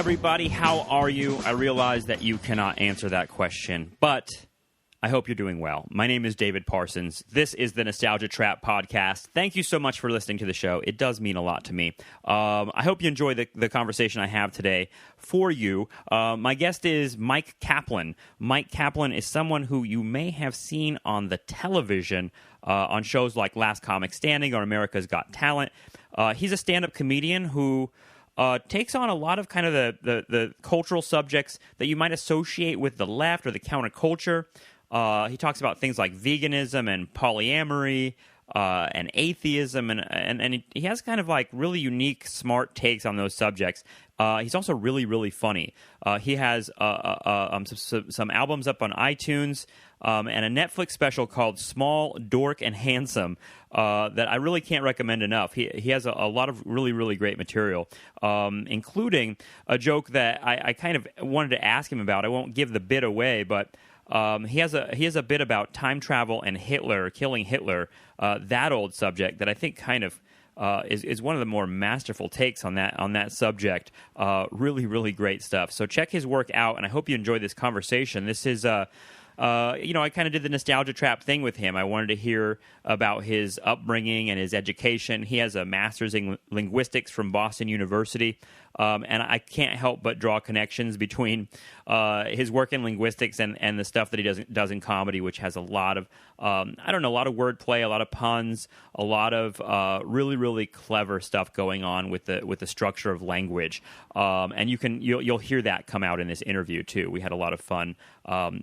everybody. How are you? I realize that you cannot answer that question, but I hope you're doing well. My name is David Parsons. This is the Nostalgia Trap podcast. Thank you so much for listening to the show. It does mean a lot to me. I hope you enjoy the conversation I have today for you. My guest is Myq Kaplan. Myq Kaplan is someone who you may have seen on the television on shows like Last Comic Standing or America's Got Talent. He's a stand-up comedian who takes on a lot of kind of the cultural subjects that you might associate with the left or the counterculture. He talks about things like veganism and polyamory and atheism, and he has kind of like really unique, smart takes on those subjects. He's also really, really funny. He has some albums up on iTunes and a Netflix special called Small, Dork, and Handsome that I really can't recommend enough. He has a lot of really, really great material, including a joke that I kind of wanted to ask him about. I won't give the bit away, but he has a bit about time travel and Hitler, killing Hitler, that old subject that I think kind of is one of the more masterful takes on that subject. Really, really great stuff. So check his work out, and I hope you enjoy this conversation. This is I kind of did the Nostalgia Trap thing with him. I wanted to hear about his upbringing and his education. He has a master's in linguistics from Boston University, and I can't help but draw connections between his work in linguistics and the stuff that he does in comedy, which has a lot of a lot of wordplay, a lot of puns, a lot of really, really clever stuff going on with the structure of language. And you'll hear that come out in this interview too. We had a lot of fun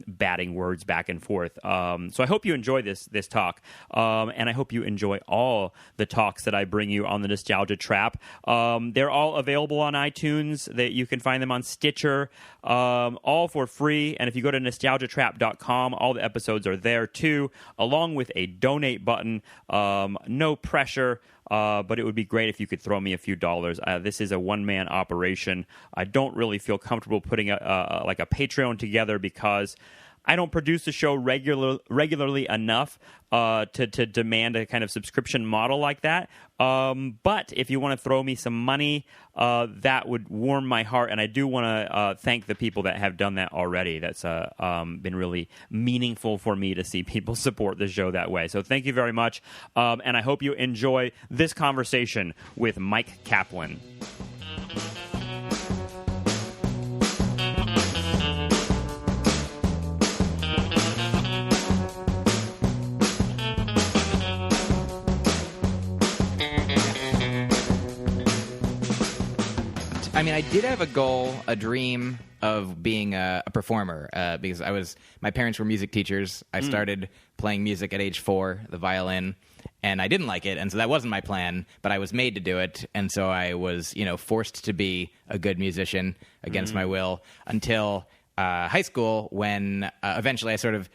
batting words back and forth. So I hope you enjoy this talk, and I hope you enjoy all the talks that I bring you on the Nostalgia Trap. They're all available on iTunes. That you can find them on Stitcher, all for free. And if you go to nostalgiatrap.com, all the episodes are there too, along with a donate button. No pressure. But it would be great if you could throw me a few dollars. This is a one-man operation. I don't really feel comfortable putting a Patreon together because I don't produce the show regularly enough to demand a kind of subscription model like that. But if you want to throw me some money, that would warm my heart. And I do want to thank the people that have done that already. That's been really meaningful for me to see people support the show that way. So thank you very much. And I hope you enjoy this conversation with Myq Kaplan. I mean, I did have a goal, a dream of being a performer because my parents were music teachers. I started playing music at age 4, the violin, and I didn't like it, and so that wasn't my plan, but I was made to do it, and so I was, forced to be a good musician against my will until high school when eventually I sort of,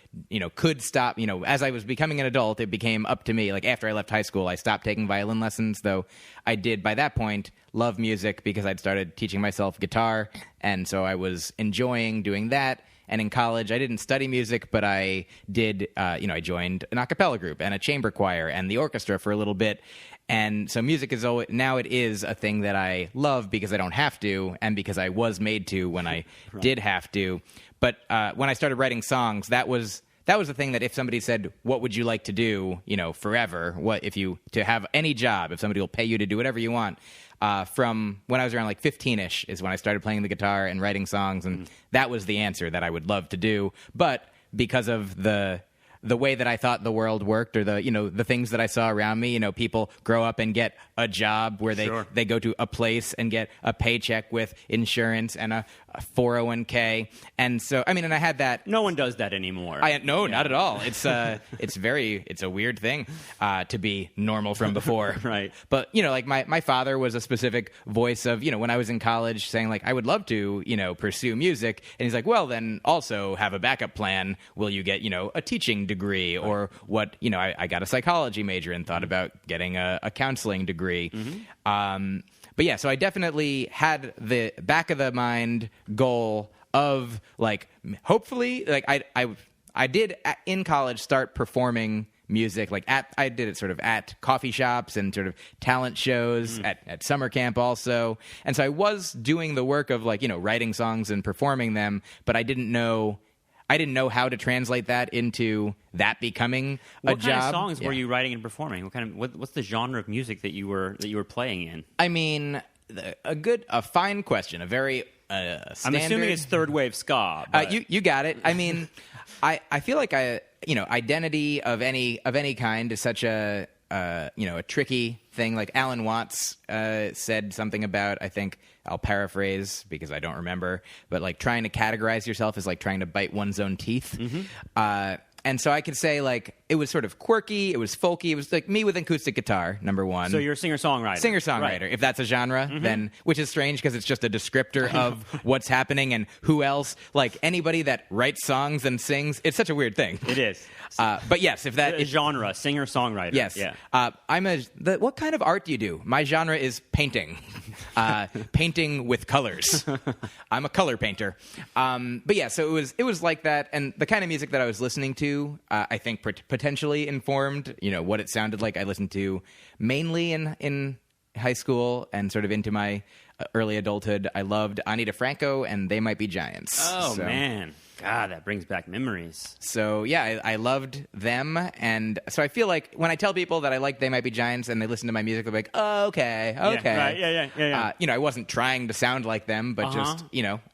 could stop, as I was becoming an adult, it became up to me. Like after I left high school, I stopped taking violin lessons, though I did by that point love music because I'd started teaching myself guitar. And so I was enjoying doing that. And in college, I didn't study music, but I did, I joined an a cappella group and a chamber choir and the orchestra for a little bit. And so music is always, now it is a thing that I love because I don't have to and because I was made to when I did have to. But when I started writing songs, that was the thing that if somebody said, what would you like to do, forever, to have any job, if somebody will pay you to do whatever you want, from when I was around like 15-ish is when I started playing the guitar and writing songs, and that was the answer that I would love to do. But because of the way that I thought the world worked, or the things that I saw around me, people grow up and get a job where they go to a place and get a paycheck with insurance and a 401k. And so, and I had that. No one does that anymore. Not at all. It's a weird thing to be normal from before. Right. But, like my father was a specific voice of, when I was in college saying like, I would love to, pursue music. And he's like, well, then also have a backup plan. Will you get, a teaching degree or what, I got a psychology major and thought about getting a counseling degree. But yeah, so I definitely had the back of the mind goal of like, hopefully, like I did in college start performing music. Like I did it sort of at coffee shops and sort of talent shows at summer camp also. And so I was doing the work of like, writing songs and performing them, but I didn't know how to translate that into that becoming a job. What kind of songs were you writing and performing? What's the genre of music that you were playing in? I mean, a fine question. A very standard. I'm assuming it's third wave ska. You got it. I mean, I feel like identity of any kind is such a tricky thing. Like Alan Watts said something about, I think I'll paraphrase because I don't remember, but like trying to categorize yourself is like trying to bite one's own teeth. And so I could say like it was sort of quirky, it was folky, it was like me with acoustic guitar, number one. So you're a singer-songwriter. Singer-songwriter. Right. If that's a genre, then, which is strange because it's just a descriptor of what's happening and who else, like anybody that writes songs and sings, it's such a weird thing. It is. But yes, if that is genre, singer-songwriter. Yes. Yeah. What kind of art do you do? My genre is painting. Painting with colors. I'm a color painter. But yeah, so it was like that, and the kind of music that I was listening to, I think potentially informed, what it sounded like. I listened to mainly in high school and sort of into my early adulthood. I loved Ani DeFranco and They Might Be Giants. Oh, man. God, that brings back memories. So, yeah, I loved them. And so I feel like when I tell people that I like They Might Be Giants and they listen to my music, they're like, oh, okay. Yeah, right, yeah. I wasn't trying to sound like them, but just,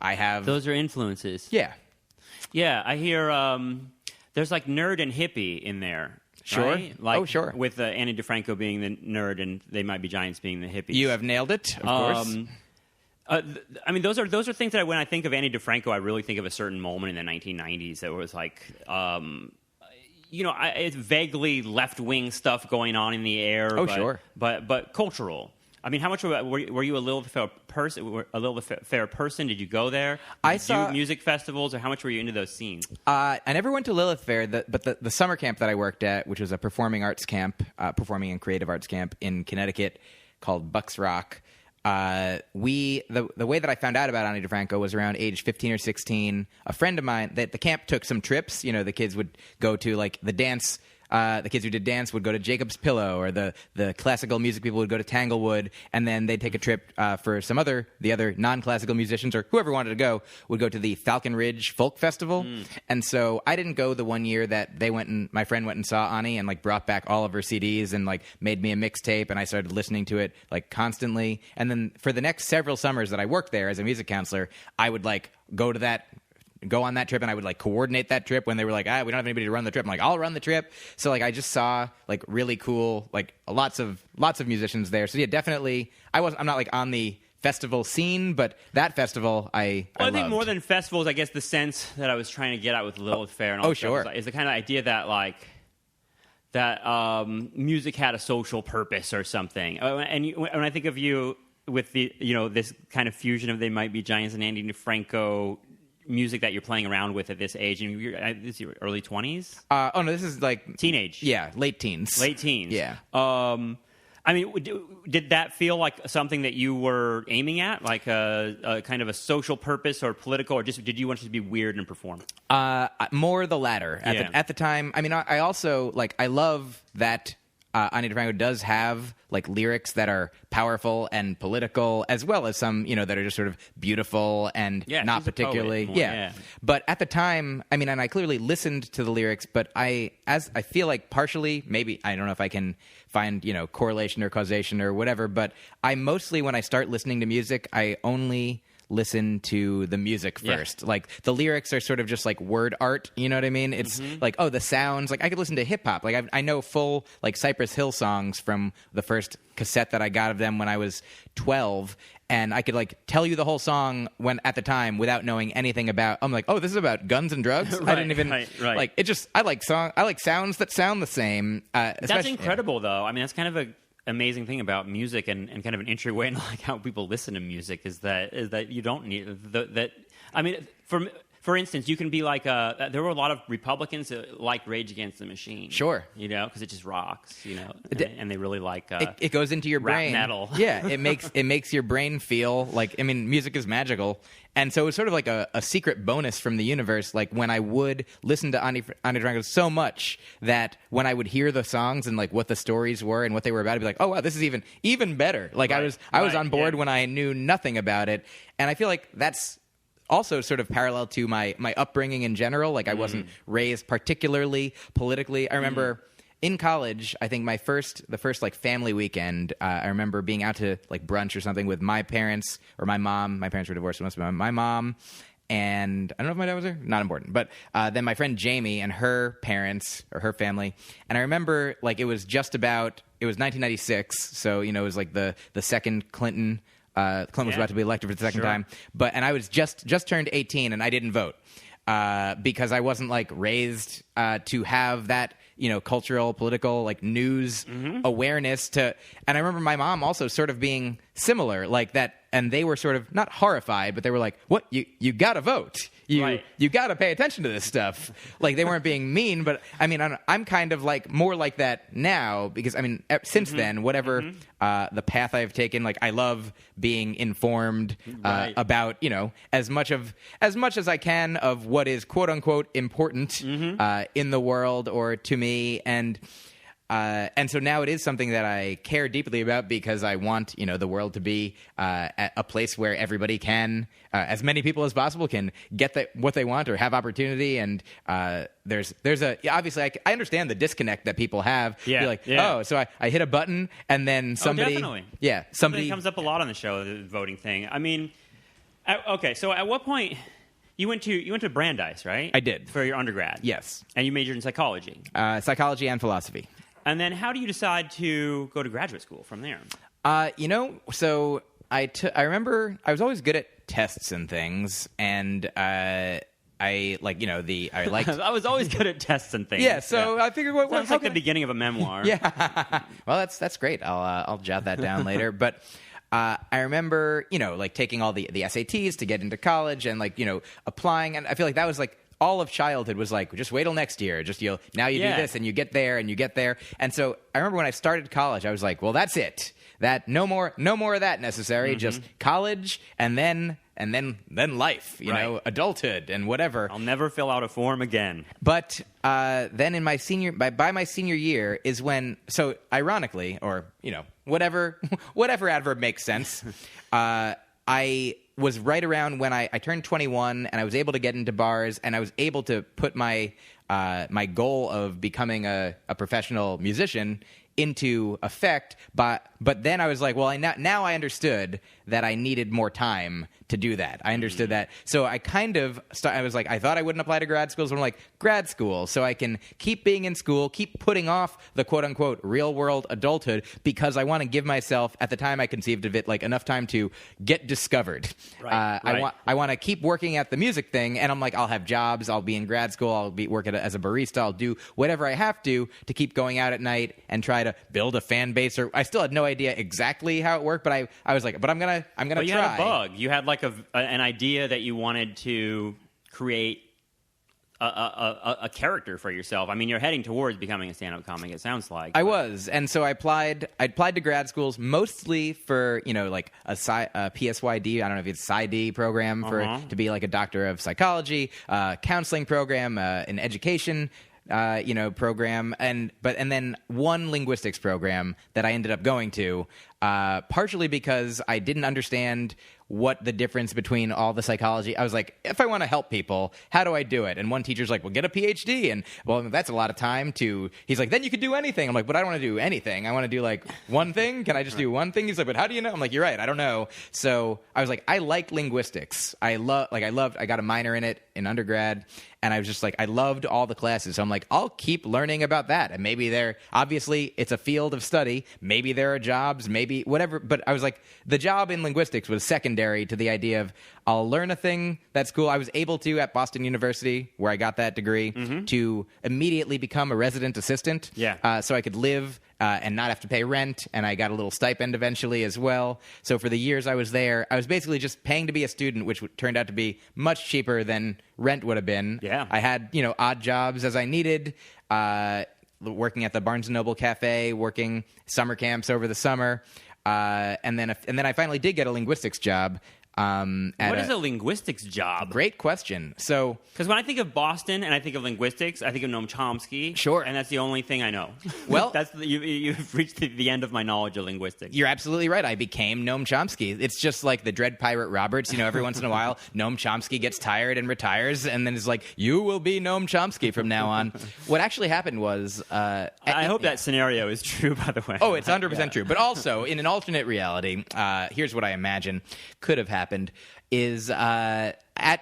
I have... Those are influences. Yeah. Yeah, I hear there's like nerd and hippie in there. Sure. Right? Like, sure. With Ani DeFranco being the nerd and They Might Be Giants being the hippies. You have nailed it, of course. I mean, those are things that when I think of Ani DeFranco, I really think of a certain moment in the 1990s that was like, it's vaguely left-wing stuff going on in the air. Oh, sure. But cultural. I mean, how much were you a little fair person? Did you go there? Did you do music festivals, or how much were you into those scenes? I never went to Lilith Fair, but the summer camp that I worked at, which was a performing and creative arts camp in Connecticut called Bucks Rock. The way that I found out about Ani DeFranco was around age 15 or 16. A friend of mine, that the camp took some trips. The kids would go to like the dance. The kids who did dance would go to Jacob's Pillow, or the classical music people would go to Tanglewood, and then they'd take a trip for the other non-classical musicians, or whoever wanted to go, would go to the Falcon Ridge Folk Festival. And so I didn't go the one year that my friend went and saw Ani and like brought back all of her CDs and like made me a mixtape, and I started listening to it like constantly. And then for the next several summers that I worked there as a music counselor, I would like go on that trip, and I would like coordinate that trip when they were like, we don't have anybody to run the trip. I'm like, I'll run the trip. So like I just saw like really cool, like lots of musicians there. So yeah, definitely I'm not like on the festival scene, but that festival I think more than festivals, I guess the sense that I was trying to get at with Lilith Fair and all that sure. Is the kind of idea that like that music had a social purpose or something. And when I think of you with the this kind of fusion of They Might Be Giants and Ani DeFranco music that you're playing around with at this age, and this is your early 20s? No, this is like teenage. Yeah, late teens. Yeah. I mean, did that feel like something that you were aiming at, like a kind of a social purpose or political, or just did you want to be weird and perform? More the latter. At the time, I mean, I also I love that Ani DeFranco does have like lyrics that are powerful and political, as well as some that are just sort of beautiful and not particularly more. But at the time, I mean, and I clearly listened to the lyrics, but I feel like partially, maybe I don't know if I can find correlation or causation or whatever, but I mostly, when I start listening to music, I only listen to the music first. Yeah. Like the lyrics are sort of just like word art, you know what I mean? It's like, the sounds, like I could listen to hip hop. Like I know full like Cypress Hill songs from the first cassette that I got of them when I was 12, and I could like tell you the whole song at the time without knowing anything about. I'm like, this is about guns and drugs. Right, I didn't even right. I like sounds that sound the same. That's incredible though. I mean, that's kind of a amazing thing about music and kind of an entryway into like how people listen to music is that you don't need that. I mean, for instance, you can be like there were a lot of Republicans that like Rage Against the Machine. Sure. Because it just rocks, and they really like it goes into your rap brain. metal. Yeah, it makes your brain feel like, I mean, music is magical. And so it's sort of like a secret bonus from the universe. Like when I would listen to Ani Franco so much that when I would hear the songs and like what the stories were and what they were about, I'd be like, oh wow, this is even better. Like I was on board when I knew nothing about it. And I feel like that's also sort of parallel to my upbringing in general. Like I wasn't raised particularly politically. I remember in college, I think the first like family weekend, I remember being out to like brunch or something with my parents or my mom. My parents were divorced, so it must have been my mom. And I don't know if my dad was there. Not important. But then my friend Jamie and her parents or her family. And I remember like it was 1996. So, it was like the second Clinton was about to be elected for the second time. And I was just turned 18 and I didn't vote because I wasn't like raised to have that, cultural, political, like news awareness and I remember my mom also sort of being similar like that. And they were sort of not horrified, but they were like, what? You got to vote. You got to pay attention to this stuff. Like they weren't being mean, but I mean, I'm kind of like more like that now because I mean, since then, whatever the path I've taken, like I love being informed about, as much as I can of what is quote unquote important in the world or to me. And so now it is something that I care deeply about because I want, the world to be a place where everybody can, as many people as possible can get what they want or have opportunity. And there's obviously I understand the disconnect that people have. Yeah. You're like, oh, so I hit a button and then somebody. Oh, definitely. Yeah. Something comes up a lot on the show, the voting thing. I mean, okay, so at what point... You went to Brandeis, right? I did. For your undergrad. Yes. And you majored in psychology. Psychology and philosophy. And then how do you decide to go to graduate school from there? So I remember I was always good at tests and things, and I liked. I was always good at tests and things. Yeah, so I figured, sounds like the beginning of a memoir. Yeah. Well, that's great. I'll jot that down later, but. I remember, taking all the SATs to get into college and, applying. And I feel like that was, all of childhood was just wait till next year. Just, now you do this and you get there and you get there. And so I remember when I started college, I was like, well, that's it. That no more of that necessary. Just college and then life, adulthood and whatever. I'll never fill out a form again. But then in my by my senior year is when, so ironically, or, whatever adverb makes sense, I was right around when I turned 21 and I was able to get into bars and I was able to put my goal of becoming a professional musician into effect, but then I was like, well, now I understood that I needed more time to do that. I understood that. So I kind of I was like, I thought I wouldn't apply to grad schools, but I'm like, grad school, so I can keep being in school, keep putting off the quote-unquote real-world adulthood because I want to give myself, at the time I conceived of it, enough time to get discovered. Right. I want to keep working at the music thing, and I'm like, I'll have jobs, I'll be in grad school, I'll be working as a barista, I'll do whatever I have to keep going out at night and try to build a fan base. Or I still had no idea exactly how it worked, but I was like, but I'm gonna but try. You had a bug. You had an idea that you wanted to create a character for yourself. I mean, you're heading towards becoming a stand-up comic, it sounds like. I was. And so I applied to grad schools mostly for, a PSYD, I don't know if it's PsyD program to be a doctor of psychology, counseling program, an education program, and then one linguistics program that I ended up going to, partially because I didn't understand what the difference between all the psychology. I was like, if I want to help people, how do I do it? And one teacher's like, well, get a PhD. And well, that's a lot of time he's like, then you could do anything. I'm like, but I don't want to do anything. I want to do one thing. Can I just do one thing? He's like, but how do you know? I'm like, you're right. I don't know. So I was like, I like linguistics. I got a minor in it in undergrad. And I was just like, I loved all the classes. So I'm like, I'll keep learning about that. And maybe obviously it's a field of study. Maybe there are jobs. Maybe maybe whatever. But I was like, the job in linguistics was secondary to the idea of I'll learn a thing that's cool. I was able to, at Boston University, where I got that degree, to immediately become a resident assistant. Yeah. So I could live and not have to pay rent, and I got a little stipend eventually as well. So for the years I was there, I was basically just paying to be a student, which turned out to be much cheaper than rent would have been. Yeah. I had, odd jobs as I needed, working at the Barnes & Noble Cafe, working summer camps over the summer, and then I finally did get a linguistics job. What is a linguistics job? Great question. So, because when I think of Boston and I think of linguistics, I think of Noam Chomsky. Sure. And that's the only thing I know. Well, you've reached the end of my knowledge of linguistics. You're absolutely right. I became Noam Chomsky. It's just like the Dread Pirate Roberts. Every once in a while, Noam Chomsky gets tired and retires, and then is like, "You will be Noam Chomsky from now on." What actually happened was, I hope that scenario is true. By the way, oh, it's 100% true. But also, in an alternate reality, here's what I imagine could have happened. Is at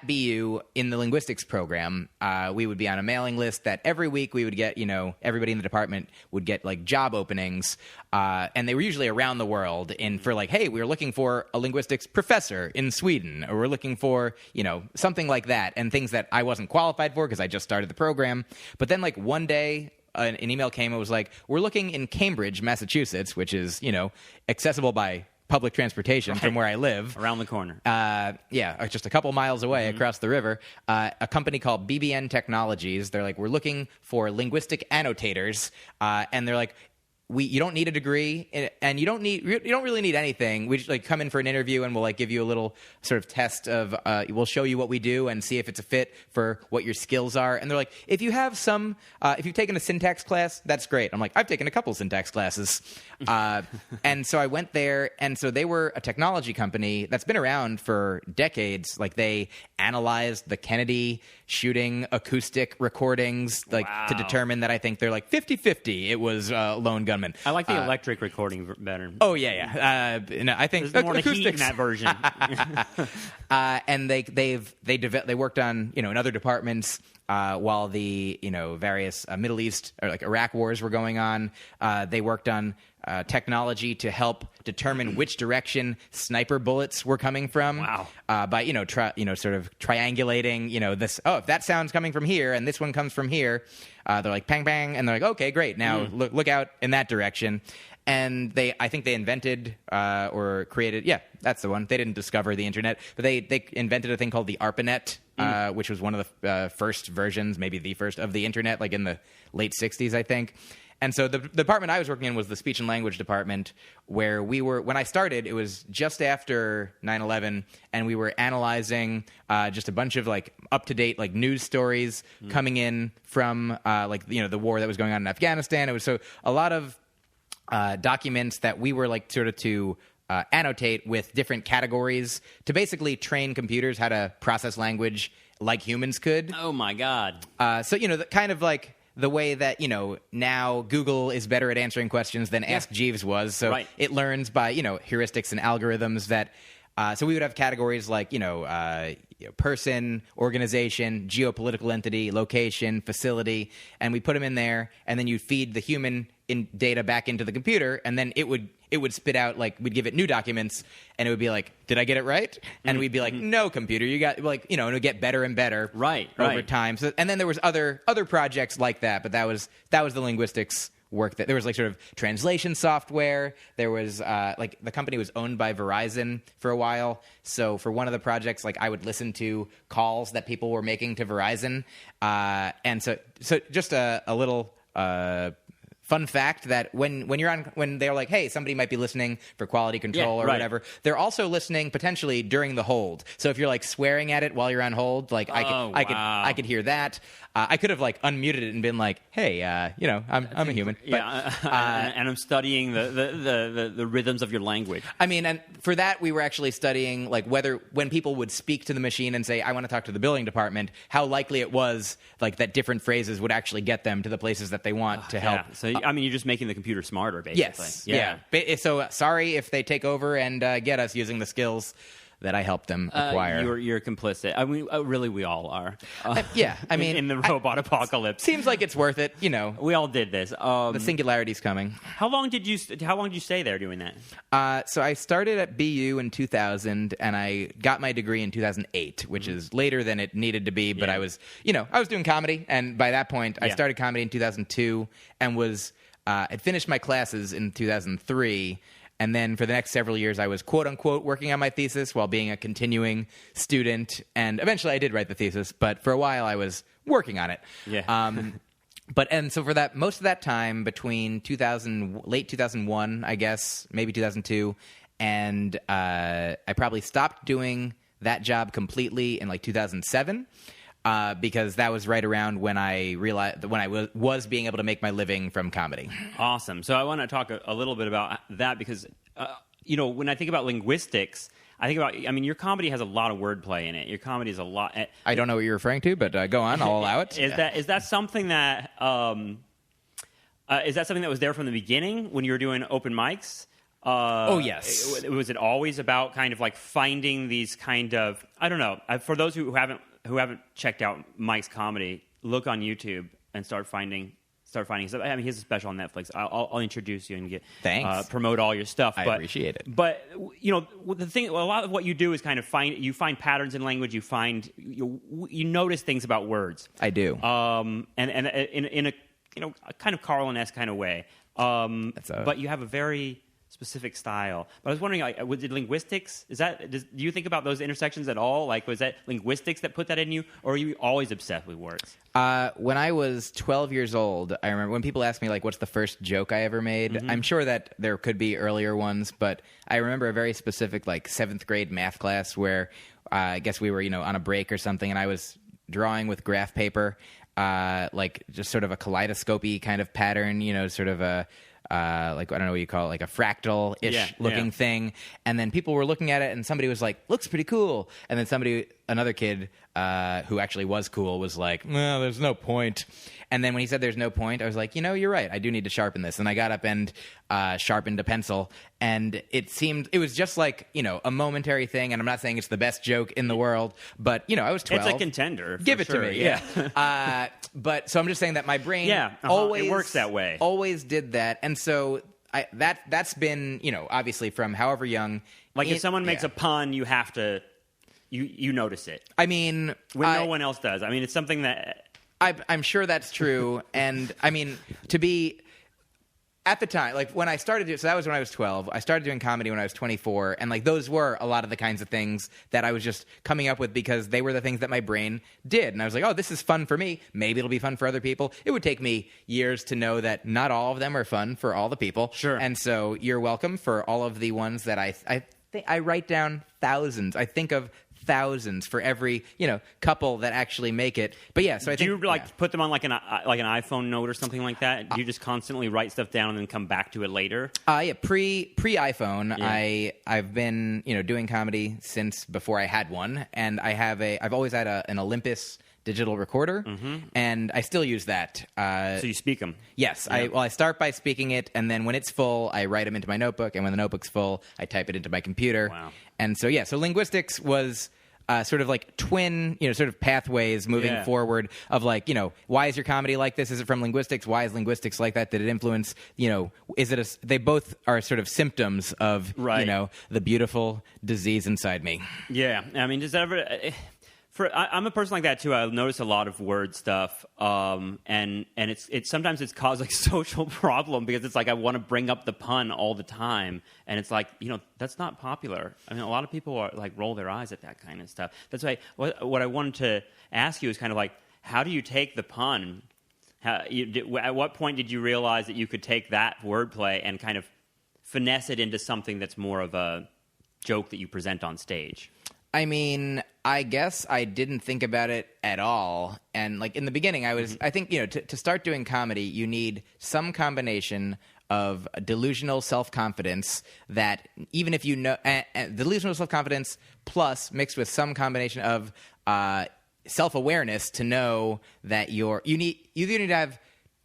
BU in the linguistics program, we would be on a mailing list that every week we would get, everybody in the department would get like job openings, and they were usually around the world for like, hey, we're looking for a linguistics professor in Sweden, or we're looking for, something like that, and things that I wasn't qualified for because I just started the program. But then like one day, an email came and was like, we're looking in Cambridge, Massachusetts, which is, accessible by public transportation from where I live. Around the corner. Just a couple miles away across the river. A company called BBN Technologies. They're like, we're looking for linguistic annotators. And they're like, you don't need a degree, and you don't really need anything. We just like come in for an interview, and we'll like give you a little sort of test of. We'll show you what we do and see if it's a fit for what your skills are. And they're like, if you have if you've taken a syntax class, that's great. I'm like, I've taken a couple syntax classes, and so I went there, and so they were a technology company that's been around for decades. Like they analyzed the Kennedy shooting acoustic recordings, like to determine that I think they're like 50-50. It was lone gunman. I like the electric recording better. Oh yeah. I think there's more acoustics heat in that version. And they worked on in other departments while the various Middle East or like Iraq wars were going on. They worked on technology to help determine which direction sniper bullets were coming from. Wow. By sort of triangulating this. Oh, if that sound's coming from here and this one comes from here, they're like bang bang, and they're like, okay, great. Now look out in that direction. And I think they invented or created. Yeah, that's the one. They didn't discover the internet, but they invented a thing called the ARPANET, which was one of the first versions, maybe the first of the internet, like in the late '60s, I think. And so the department I was working in was the speech and language department, where when I started, it was just after 9/11, and we were analyzing just a bunch of like up-to-date like news stories coming in from the war that was going on in Afghanistan. It was so a lot of documents that we were like sort of to annotate with different categories to basically train computers how to process language like humans could. Oh my God. So the kind of like the way that now Google is better at answering questions than Ask Jeeves was. So it learns by heuristics and algorithms that. So we would have categories like person, organization, geopolitical entity, location, facility, and we put them in there, and then you feed the human data back into the computer, and then it would spit out, like, we'd give it new documents, and it would be like, did I get it right? And we'd be like, no, computer, you got, like, and it would get better and better over time. So, and then there was other projects like that, but that was the linguistics work. That there was like sort of translation software. There was like the company was owned by Verizon for a while. So for one of the projects, like I would listen to calls that people were making to Verizon. And so just a little fun fact that when they're like, hey, somebody might be listening for quality control or whatever, they're also listening potentially during the hold. So if you're like swearing at it while you're on hold, like I could hear that. I could have like unmuted it and been like, "Hey, I'm a human." But, and I'm studying the rhythms of your language. I mean, and for that we were actually studying like when people would speak to the machine and say, "I want to talk to the billing department," how likely it was like that different phrases would actually get them to the places that they want to help. So I mean, you're just making the computer smarter, basically. Yes. Yeah. So sorry if they take over and get us using the skills that I helped them acquire. You're complicit. I mean, really, we all are. Yeah, I mean, in the robot apocalypse, seems like it's worth it. We all did this. The singularity's coming. How long did you stay there doing that? So I started at BU in 2000, and I got my degree in 2008, which is later than it needed to be. But I was doing comedy, and by that point, I started comedy in 2002, and had finished my classes in 2003. And then for the next several years, I was, quote unquote, working on my thesis while being a continuing student. And eventually I did write the thesis, but for a while I was working on it. Yeah. So for that, most of that time between late 2001, I guess, maybe 2002, and I probably stopped doing that job completely in like 2007. Because that was right around when I realized when I was being able to make my living from comedy. Awesome. So I want to talk a little bit about that because, when I think about linguistics, your comedy has a lot of wordplay in it. Your comedy is a lot. I don't know what you're referring to, but go on. I'll allow it. Is that something that was there from the beginning when you were doing open mics? Oh, yes. Was it always about kind of like finding these kind of, I don't know, for those who haven't checked out Myq's comedy, look on YouTube and start finding stuff. I mean, he has a special on Netflix. I'll introduce you and Thanks. Promote all your stuff. I appreciate it. But the thing, a lot of what you do is kind of find patterns in language. You notice things about words. I do. And in a kind of Carlin-esque kind of way. But you have a very specific style. But I was wondering, did linguistics, do you think about those intersections at all? Like, was that linguistics that put that in you, or are you always obsessed with words? When I was 12 years old, I remember when people ask me, like, what's the first joke I ever made? Mm-hmm. I'm sure that there could be earlier ones, but I remember a very specific, like, 7th grade math class where I guess we were, on a break or something, and I was drawing with graph paper, like, just sort of a kaleidoscope-y kind of pattern, sort of a... like, I don't know what you call it, like a fractal-ish looking thing. And then people were looking at it, and somebody was like, looks pretty cool. And then another kid who actually was cool was like, no, there's no point. And then when he said there's no point, I was like, you're right. I do need to sharpen this. And I got up and sharpened a pencil. And it was just like, a momentary thing. And I'm not saying it's the best joke in the world, but, I was 12. It's a contender. Give it to me. Yeah. But so I'm just saying that my brain always... It works that way. Always did that. And so that's been, obviously from however young... Like if someone makes a pun, you have to... You notice it. I mean... When no one else does. I mean, it's something that... I'm sure that's true. And, I mean, to be... At the time, like when I started, so that was when I was 12. I started doing comedy when I was 24, and like those were a lot of the kinds of things that I was just coming up with because they were the things that my brain did. And I was like, oh, this is fun for me. Maybe it'll be fun for other people. It would take me years to know that not all of them are fun for all the people. Sure. And so you're welcome for all of the ones that I think I write down thousands. I think of thousands for every couple that actually make it. But yeah, so I think do you put them on like an iPhone note or something like that? Do you just constantly write stuff down and then come back to it later? Pre iPhone, yeah. I've been doing comedy since before I had one, and I've always had an Olympus digital recorder, and I still use that. So you speak them? Yes. Yeah. I start by speaking it, and then when it's full, I write them into my notebook, and when the notebook's full, I type it into my computer. Wow. And so, so linguistics was sort of like twin, sort of pathways moving forward of like, why is your comedy like this? Is it from linguistics? Why is linguistics like that? Did it influence, is it they both are sort of symptoms of, the beautiful disease inside me. Yeah. I mean, does that ever... I'm a person like that too. I notice a lot of word stuff, and it's sometimes it's caused like social problem because it's like I want to bring up the pun all the time, and it's like that's not popular. I mean, a lot of people are like roll their eyes at that kind of stuff. That's why what I wanted to ask you is kind of like, how do you take the pun? At what point did you realize that you could take that wordplay and kind of finesse it into something that's more of a joke that you present on stage? I mean, I guess I didn't think about it at all. And like in the beginning, I think, to start doing comedy, you need some combination of delusional self-confidence that even if delusional self-confidence plus mixed with some combination of self-awareness to know that you either need to have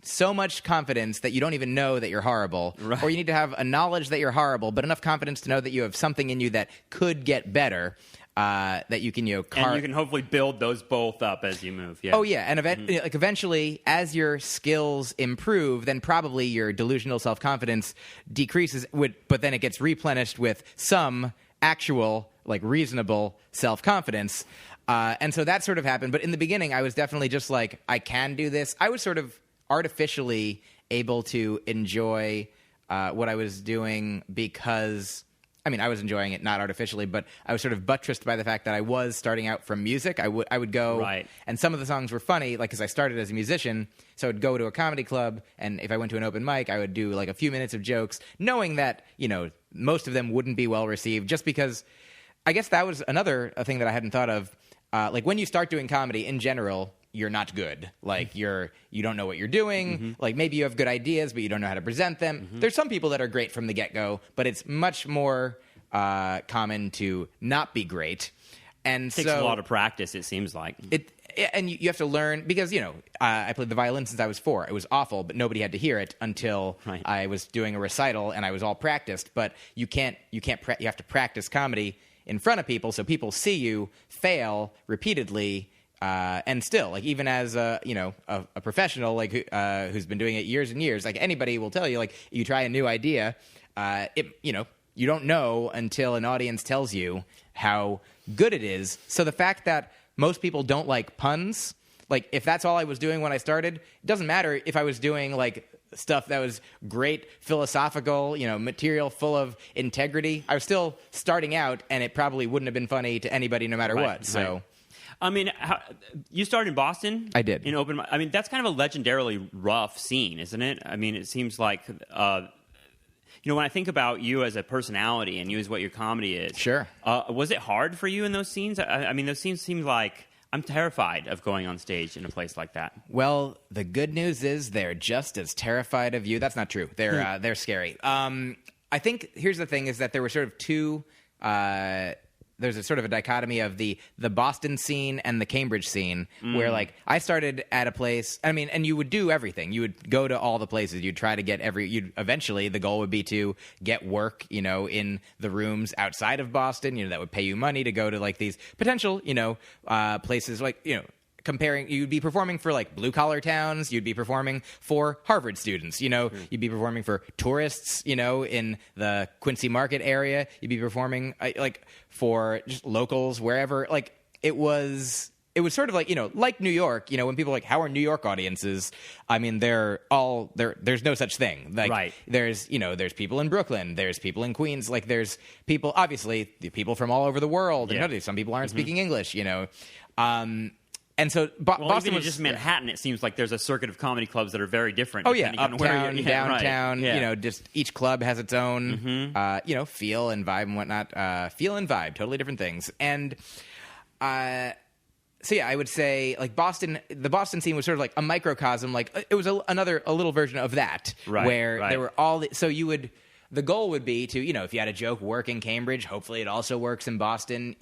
so much confidence that you don't even know that you're horrible, Right. or you need to have a knowledge that you're horrible, but enough confidence to know that you have something in you that could get better, that you can, and you can hopefully build those both up as you move. Yeah. Oh yeah, and eventually, as your skills improve, then probably your delusional self-confidence decreases. But then it gets replenished with some actual, reasonable self-confidence. And so that sort of happened. But in the beginning, I was definitely just like, I can do this. I was sort of artificially able to enjoy what I was doing because, I was enjoying it not artificially, but I was sort of buttressed by the fact that I was starting out from music. I would go, right. And some of the songs were funny, because I started as a musician, so I would go to a comedy club, and if I went to an open mic, I would do a few minutes of jokes, knowing that, most of them wouldn't be well received, just because I guess that was another thing that I hadn't thought of. When you start doing comedy in general, you're not good. You don't know what you're doing. Mm-hmm. Maybe you have good ideas, but you don't know how to present them. Mm-hmm. There's some people that are great from the get-go, but it's much more common to not be great. And It takes a lot of practice, it seems like. And you have to learn, because, I played the violin since I was 4. It was awful, but nobody had to hear it until Right. I was doing a recital and I was all practiced. But you have to practice comedy in front of people, so people see you fail repeatedly, and still, even as a professional, who's been doing it years and years, anybody will tell you, you try a new idea, you don't know until an audience tells you how good it is. So the fact that most people don't like puns, if that's all I was doing when I started, it doesn't matter if I was doing stuff that was great, philosophical, material full of integrity. I was still starting out, and it probably wouldn't have been funny to anybody no matter what. So, you started in Boston? I did. In open. That's kind of a legendarily rough scene, isn't it? It seems like, when I think about you as a personality and you as what your comedy is. Sure. Was it hard for you in those scenes? Those scenes seem like I'm terrified of going on stage in a place like that. Well, the good news is they're just as terrified of you. That's not true. They're scary. I think here's the thing: is that there were sort of two. There's a sort of a dichotomy of the Boston scene and the Cambridge scene, where I started at a place. And you would do everything. You would go to all the places. You'd try to get eventually the goal would be to get work, in the rooms outside of Boston. That would pay you money to go to these potential, places comparing, you'd be performing for blue collar towns, you'd be performing for Harvard students, you'd be performing for tourists, in the Quincy Market area, you'd be performing for just locals wherever. It was sort of like New York, when people how are New York audiences? They're all there. There's no such thing. Right. There's people in Brooklyn, there's people in Queens, there's people, obviously the people from all over the world. Yeah. And some people aren't speaking English, And so Boston even was just Manhattan. It seems like there's a circuit of comedy clubs that are very different. Oh yeah, depending on where uptown, you're- downtown. Right. Yeah. Just each club has its own, feel and vibe and whatnot. Feel and vibe, totally different things. And so yeah, I would say Boston. The Boston scene was sort of a microcosm. It was a little version of that, Right, where right. there were all. So you would. The goal would be to, if you had a joke work in Cambridge, hopefully it also works in Boston,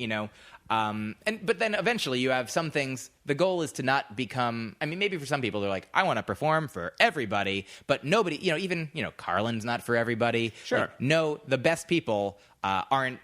but then eventually you have some things. The goal is to not become, maybe for some people they're I want to perform for everybody, but nobody, even, Carlin's not for everybody. Sure. No, the best people aren't.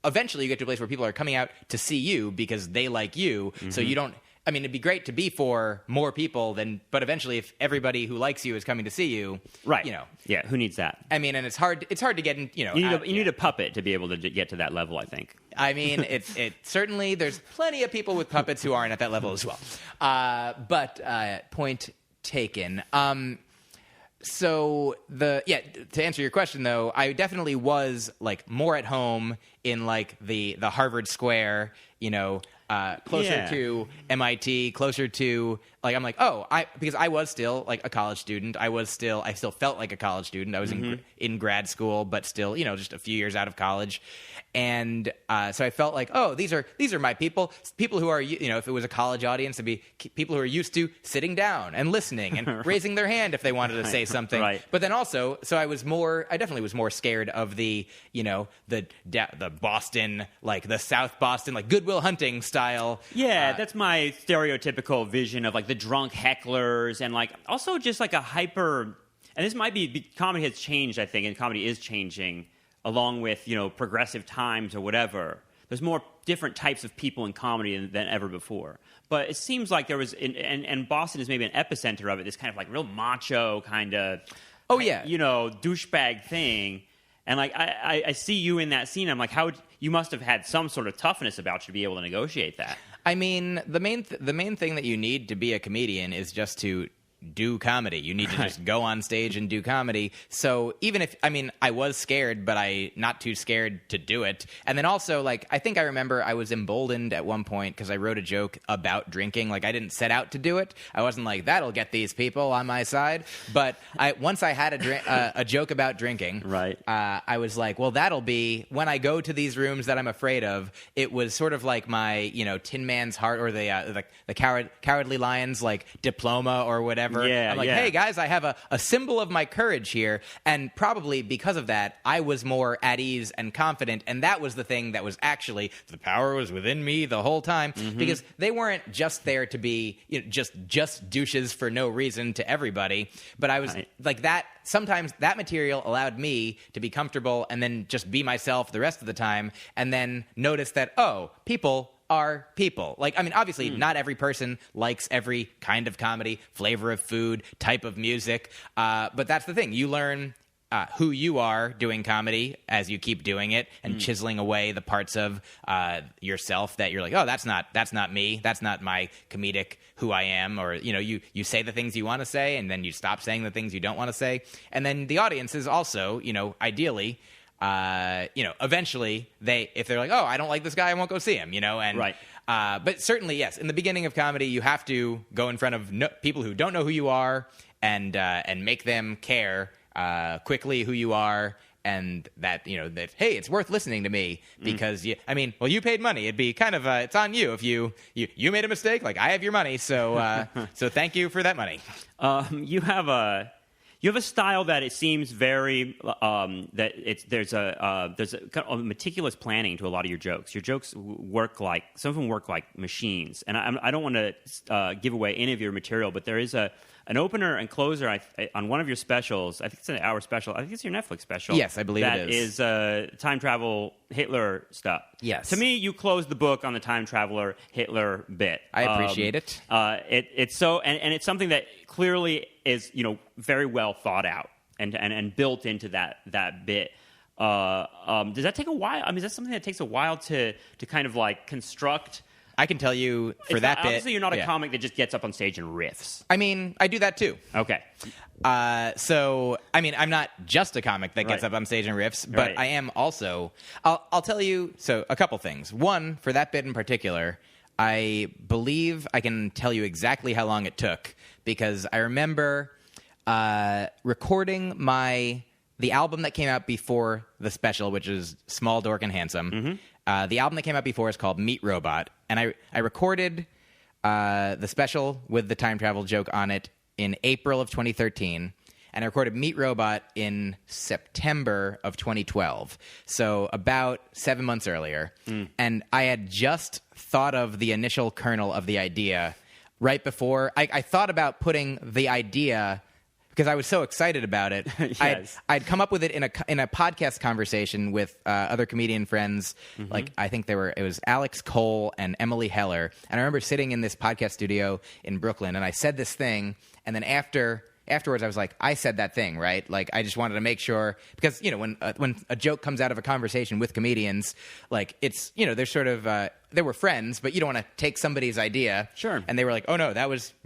Eventually you get to a place where people are coming out to see you because they like you, so you don't. It'd be great to be for more people but eventually if everybody who likes you is coming to see you, Right. Yeah. Who needs that? and it's hard to get in, You need a puppet to be able to get to that level, I think. It certainly, there's plenty of people with puppets who aren't at that level as well. But point taken. So to answer your question though, I definitely was more at home in the Harvard Square, closer to MIT, closer to because I was still a college student. I still felt like a college student. I was in grad school, but still, just a few years out of college. And so I felt these are my people who are, if it was a college audience, it'd be people who are used to sitting down and listening and raising their hand if they wanted to say something. Right. But then also, so I definitely was more scared of the Boston, the South Boston, Good Will Hunting style. Yeah, that's my stereotypical vision of the drunk hecklers and like also just like a hyper. And this might be comedy has changed, I think, and comedy is changing along with progressive times or whatever. There's more different types of people in comedy than ever before. But it seems like there was, and Boston is maybe an epicenter of it. This kind of like real macho kind of, douchebag thing. And like I see you in that scene. I'm like, you must have had some sort of toughness about you to be able to negotiate that. I mean, the main thing that you need to be a comedian is just to do comedy. You need to just go on stage and do comedy. So even if, I was scared, but not too scared to do it. And then also, like, I think I remember I was emboldened at one point because I wrote a joke about drinking. Like, I didn't set out to do it. I wasn't like, that'll get these people on my side. But once I had a joke about drinking, right. I was like, well, that'll be, when I go to these rooms that I'm afraid of, it was sort of like my, Tin Man's Heart or the Cowardly Lion's, like, diploma or whatever. Yeah, I'm like, hey, guys, I have a symbol of my courage here. And probably because of that, I was more at ease and confident. And that was the thing that was actually, the power was within me the whole time. Mm-hmm. Because they weren't just there to be just douches for no reason to everybody. But I was like that. Sometimes that material allowed me to be comfortable and then just be myself the rest of the time. And then notice that, people are people. Like, obviously, not every person likes every kind of comedy, flavor of food, type of music. But that's the thing. You learn who you are doing comedy as you keep doing it and chiseling away the parts of yourself that you're like, that's not me. That's not my comedic who I am. Or, you say the things you want to say and then you stop saying the things you don't want to say. And then the audience is also, ideally, eventually if they're like, I don't like this guy, I won't go see him, and right. But certainly, yes, in the beginning of comedy, you have to go in front of people who don't know who you are and make them care quickly who you are. And that, that, hey, it's worth listening to me because, you paid money. It'd be kind of, it's on you if you made a mistake. Like, I have your money, so so thank you for that money. You have a style that it seems very there's a kind of meticulous planning to a lot of your jokes. Your jokes some of them work like machines, and I don't want to give away any of your material, but there is an opener and closer on one of your specials. I think it's an hour special. I think it's your Netflix special. Yes, I believe it is. That is time travel Hitler stuff. Yes. To me, you close the book on the time traveler Hitler bit. I appreciate it. It's so, and it's something that clearly is very well thought out and built into that bit. Does that take a while? Is that something that takes a while to kind of like construct? I can tell you for that bit. Obviously, you're not a comic that just gets up on stage and riffs. I do that too. Okay. So, I'm not just a comic that gets up on stage and riffs, but I am also. I'll tell you. So, a couple things. One, for that bit in particular, I believe I can tell you exactly how long it took because I remember recording the album that came out before the special, which is Small, Dork, and Handsome. Mm-hmm. The album that came out before is called Meat Robot, and I recorded the special with the time travel joke on it in April of 2013, and I recorded Meat Robot in September of 2012, so about 7 months earlier. And I had just thought of the initial kernel of the idea right before. I thought about putting the idea because I was so excited about it. Yes. I'd come up with it in a podcast conversation with other comedian friends. Mm-hmm. Like I think it was Alex Cole and Emily Heller. And I remember sitting in this podcast studio in Brooklyn, and I said this thing, and then afterwards I was like, I said that thing, right? Like I just wanted to make sure because when a joke comes out of a conversation with comedians, like it's there's sort of they were friends, but you don't want to take somebody's idea. Sure. And they were like, oh no,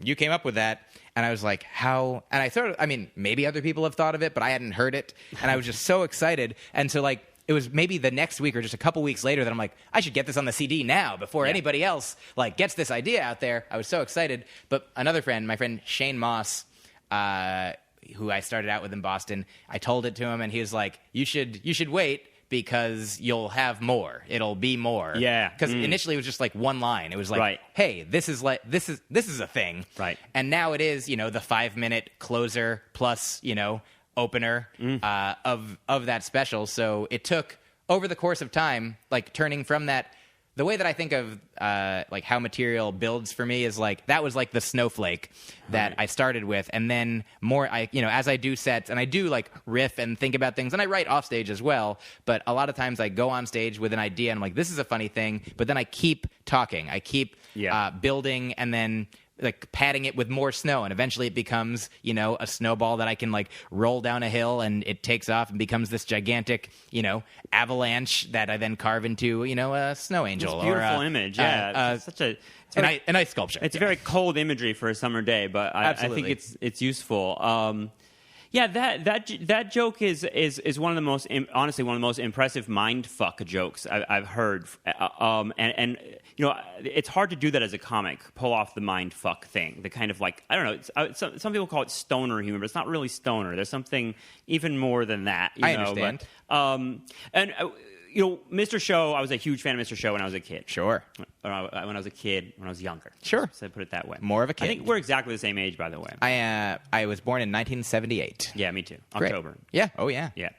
you came up with that. And I was like, how? And I thought, maybe other people have thought of it, but I hadn't heard it. And I was just so excited. And so, like, it was maybe the next week or just a couple weeks later that I'm like, I should get this on the CD now before anybody else, like, gets this idea out there. I was so excited. But another friend, my friend Shane Moss, who I started out with in Boston, I told it to him, and he was like, you should wait. Because you'll have more. It'll be more. Yeah. Because initially it was just like one line. It was like, hey, this is a thing. Right. And now it is, the 5-minute closer plus, opener of that special. So it took over the course of time, like turning from that the way that I think of like how material builds for me is like that was like the snowflake that I started with, and then more as I do sets and I do like riff and think about things, and I write off stage as well, but a lot of times I go on stage with an idea and I'm like, this is a funny thing, but then I keep talking, I keep building, and then like patting it with more snow, and eventually it becomes a snowball that I can like roll down a hill, and it takes off and becomes this gigantic avalanche that I then carve into a snow angel. It's a beautiful image. It's such a an ice sculpture. It's very cold imagery for a summer day, but I think it's useful. That joke is one of the most honestly one of the most impressive mindfuck jokes I've heard, and it's hard to do that as a comic, pull off the mindfuck thing, the kind of like I don't know. Some people call it stoner humor, but it's not really stoner. There's something even more than that. I understand. Mr. Show, I was a huge fan of Mr. Show when I was a kid. Sure. When I was a kid, when I was younger. Sure. So I put it that way. More of a kid. I think we're exactly the same age, by the way. I was born in 1978. Yeah, me too. Great. October. Yeah. Oh, yeah. Yeah.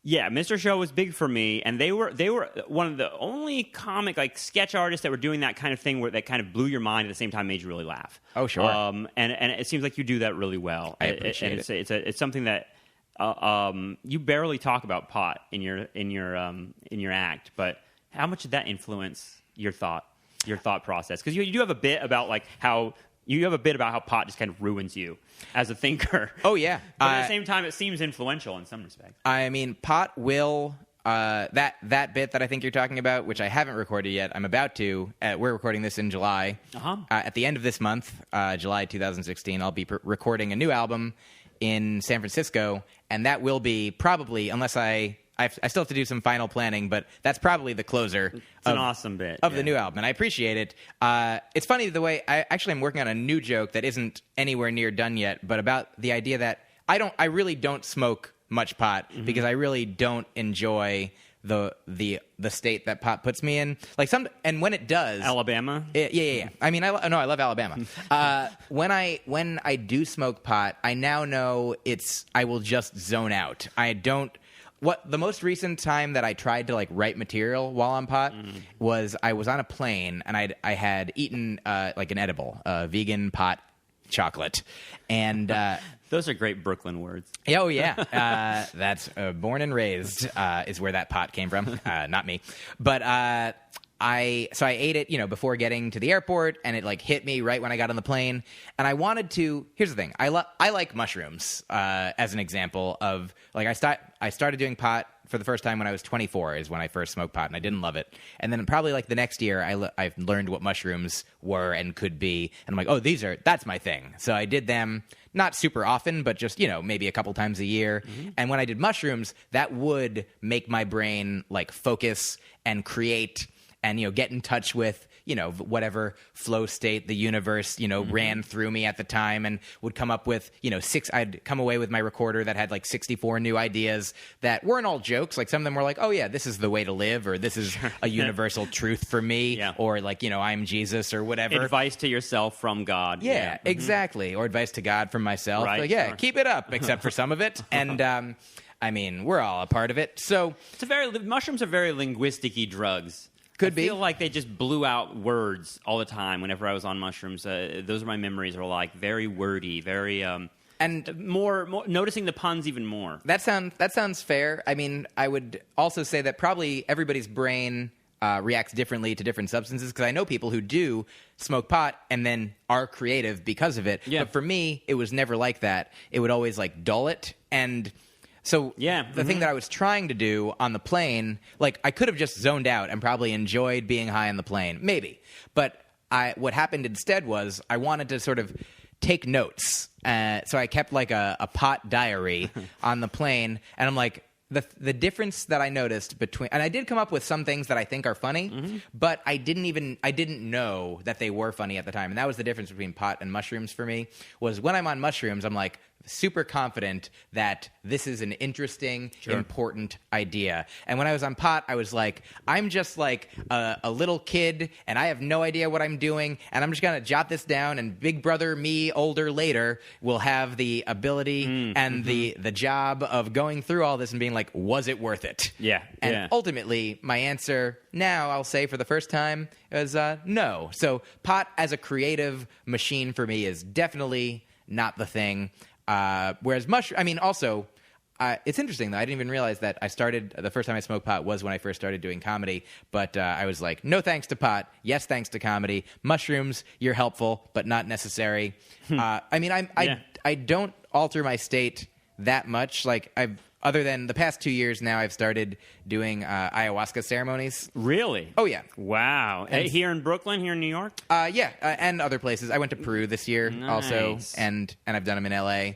Mr. Show was big for me, and they were one of the only comic like sketch artists that were doing that kind of thing where that kind of blew your mind at the same time made you really laugh. Oh, sure. And it seems like you do that really well. I appreciate it. It's something that you barely talk about pot in your act, but how much did that influence your thought process? Because you do have a bit about like how pot just kind of ruins you as a thinker. Oh yeah, but at the same time, it seems influential in some respects. I mean, pot will that bit that I think you're talking about, which I haven't recorded yet. I'm about to. We're recording this in July. At the end of this month, July 2016, I'll be recording a new album in San Francisco, and that will be probably, unless I still have to do some final planning, but that's probably the closer. It's an awesome bit of the new album, and I appreciate it. It's funny the way I'm working on a new joke that isn't anywhere near done yet, but about the idea that I really don't smoke much pot because I really don't enjoy the state that pot puts me in. And when it does, Alabama. Yeah. I mean, I love Alabama. When I do smoke pot, I now know I will just zone out. I don't. The most recent time that I tried to like write material while on pot was I was on a plane and I had eaten like an edible, vegan pot chocolate, and those are great Brooklyn words. Oh yeah, that's born and raised is where that pot came from, not me. But I ate it, before getting to the airport, and it like hit me right when I got on the plane. And I wanted to. Here's the thing: I like mushrooms as an example of like I started doing pot for the first time when I was 24 is when I first smoked pot, and I didn't love it. And then probably like the next year, I learned what mushrooms were and could be, and I'm like, oh, that's my thing. So I did them not super often, but just maybe a couple times a year. And when I did mushrooms, that would make my brain like focus and create and get in touch with whatever flow state the universe ran through me at the time, and would come up with I'd come away with my recorder that had like 64 new ideas that weren't all jokes. Like some of them were like, oh yeah, this is the way to live, or this is a universal truth for me, or like I'm Jesus or whatever. Advice to yourself from God. Yeah. Exactly. Or advice to God from myself. Right, like, keep it up, except for some of it. And I mean, we're all a part of it. So mushrooms are very linguistic-y drugs. I feel like they just blew out words all the time whenever I was on mushrooms. Those are my memories, are like very wordy, very and more noticing the puns even more. That sounds fair. I mean, I would also say that probably everybody's brain reacts differently to different substances, because I know people who do smoke pot and then are creative because of it. Yeah. But for me, it was never like that. It would always like dull it. And so the thing that I was trying to do on the plane, like I could have just zoned out and probably enjoyed being high on the plane, maybe. But what happened instead was I wanted to sort of take notes. So I kept like a pot diary on the plane, and I'm like, the difference that I noticed between, and I did come up with some things that I think are funny, but I didn't know that they were funny at the time. And that was the difference between pot and mushrooms for me, was when I'm on mushrooms, I'm like super confident that this is an interesting, important idea. And when I was on pot, I was like, I'm just like a little kid, and I have no idea what I'm doing, and I'm just going to jot this down, and big brother me, older later, will have the ability and the job of going through all this and being like, was it worth it? Yeah. And ultimately, my answer now, I'll say for the first time, is no. So pot as a creative machine for me is definitely not the thing. Whereas also, it's interesting though. I didn't even realize that the first time I smoked pot was when I first started doing comedy. But I was like, no thanks to pot, yes thanks to comedy. Mushrooms, you're helpful, but not necessary. I don't alter my state that much. Like other than the past 2 years now, I've started doing ayahuasca ceremonies. Really? Oh yeah. Wow. Here in Brooklyn, here in New York? And other places. I went to Peru this year also, and I've done them in LA.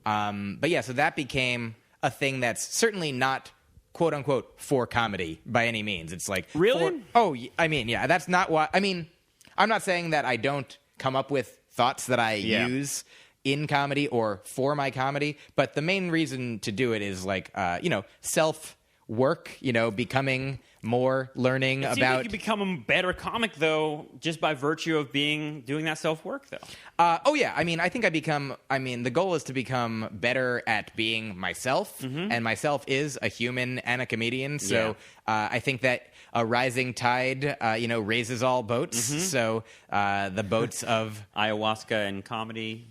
But yeah, so that became a thing that's certainly not quote unquote for comedy by any means. It's like really? That's not why. I mean, I'm not saying that I don't come up with thoughts that I use in comedy or for my comedy, but the main reason to do it is like self work, becoming more, learning it seems about. Like you become a better comic though, just by virtue of doing that self work though. I think the goal is to become better at being myself, and myself is a human and a comedian. So I think that a rising tide, raises all boats. So the boats of ayahuasca and comedy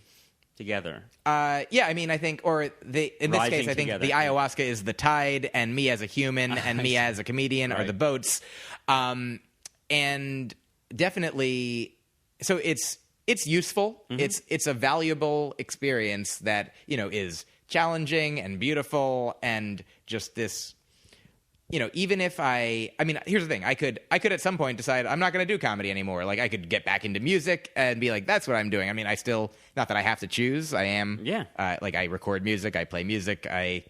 together. I think, in this case, I think together. the ayahuasca is the tide, and me as a human and me as a comedian are the boats. And definitely, so it's useful. It's a valuable experience that, is challenging and beautiful, and just this, even if here's the thing. I could at some point decide I'm not going to do comedy anymore. Like, I could get back into music and be like, that's what I'm doing. I mean, I still, not that I have to choose. I am. Yeah. I record music. I play music. I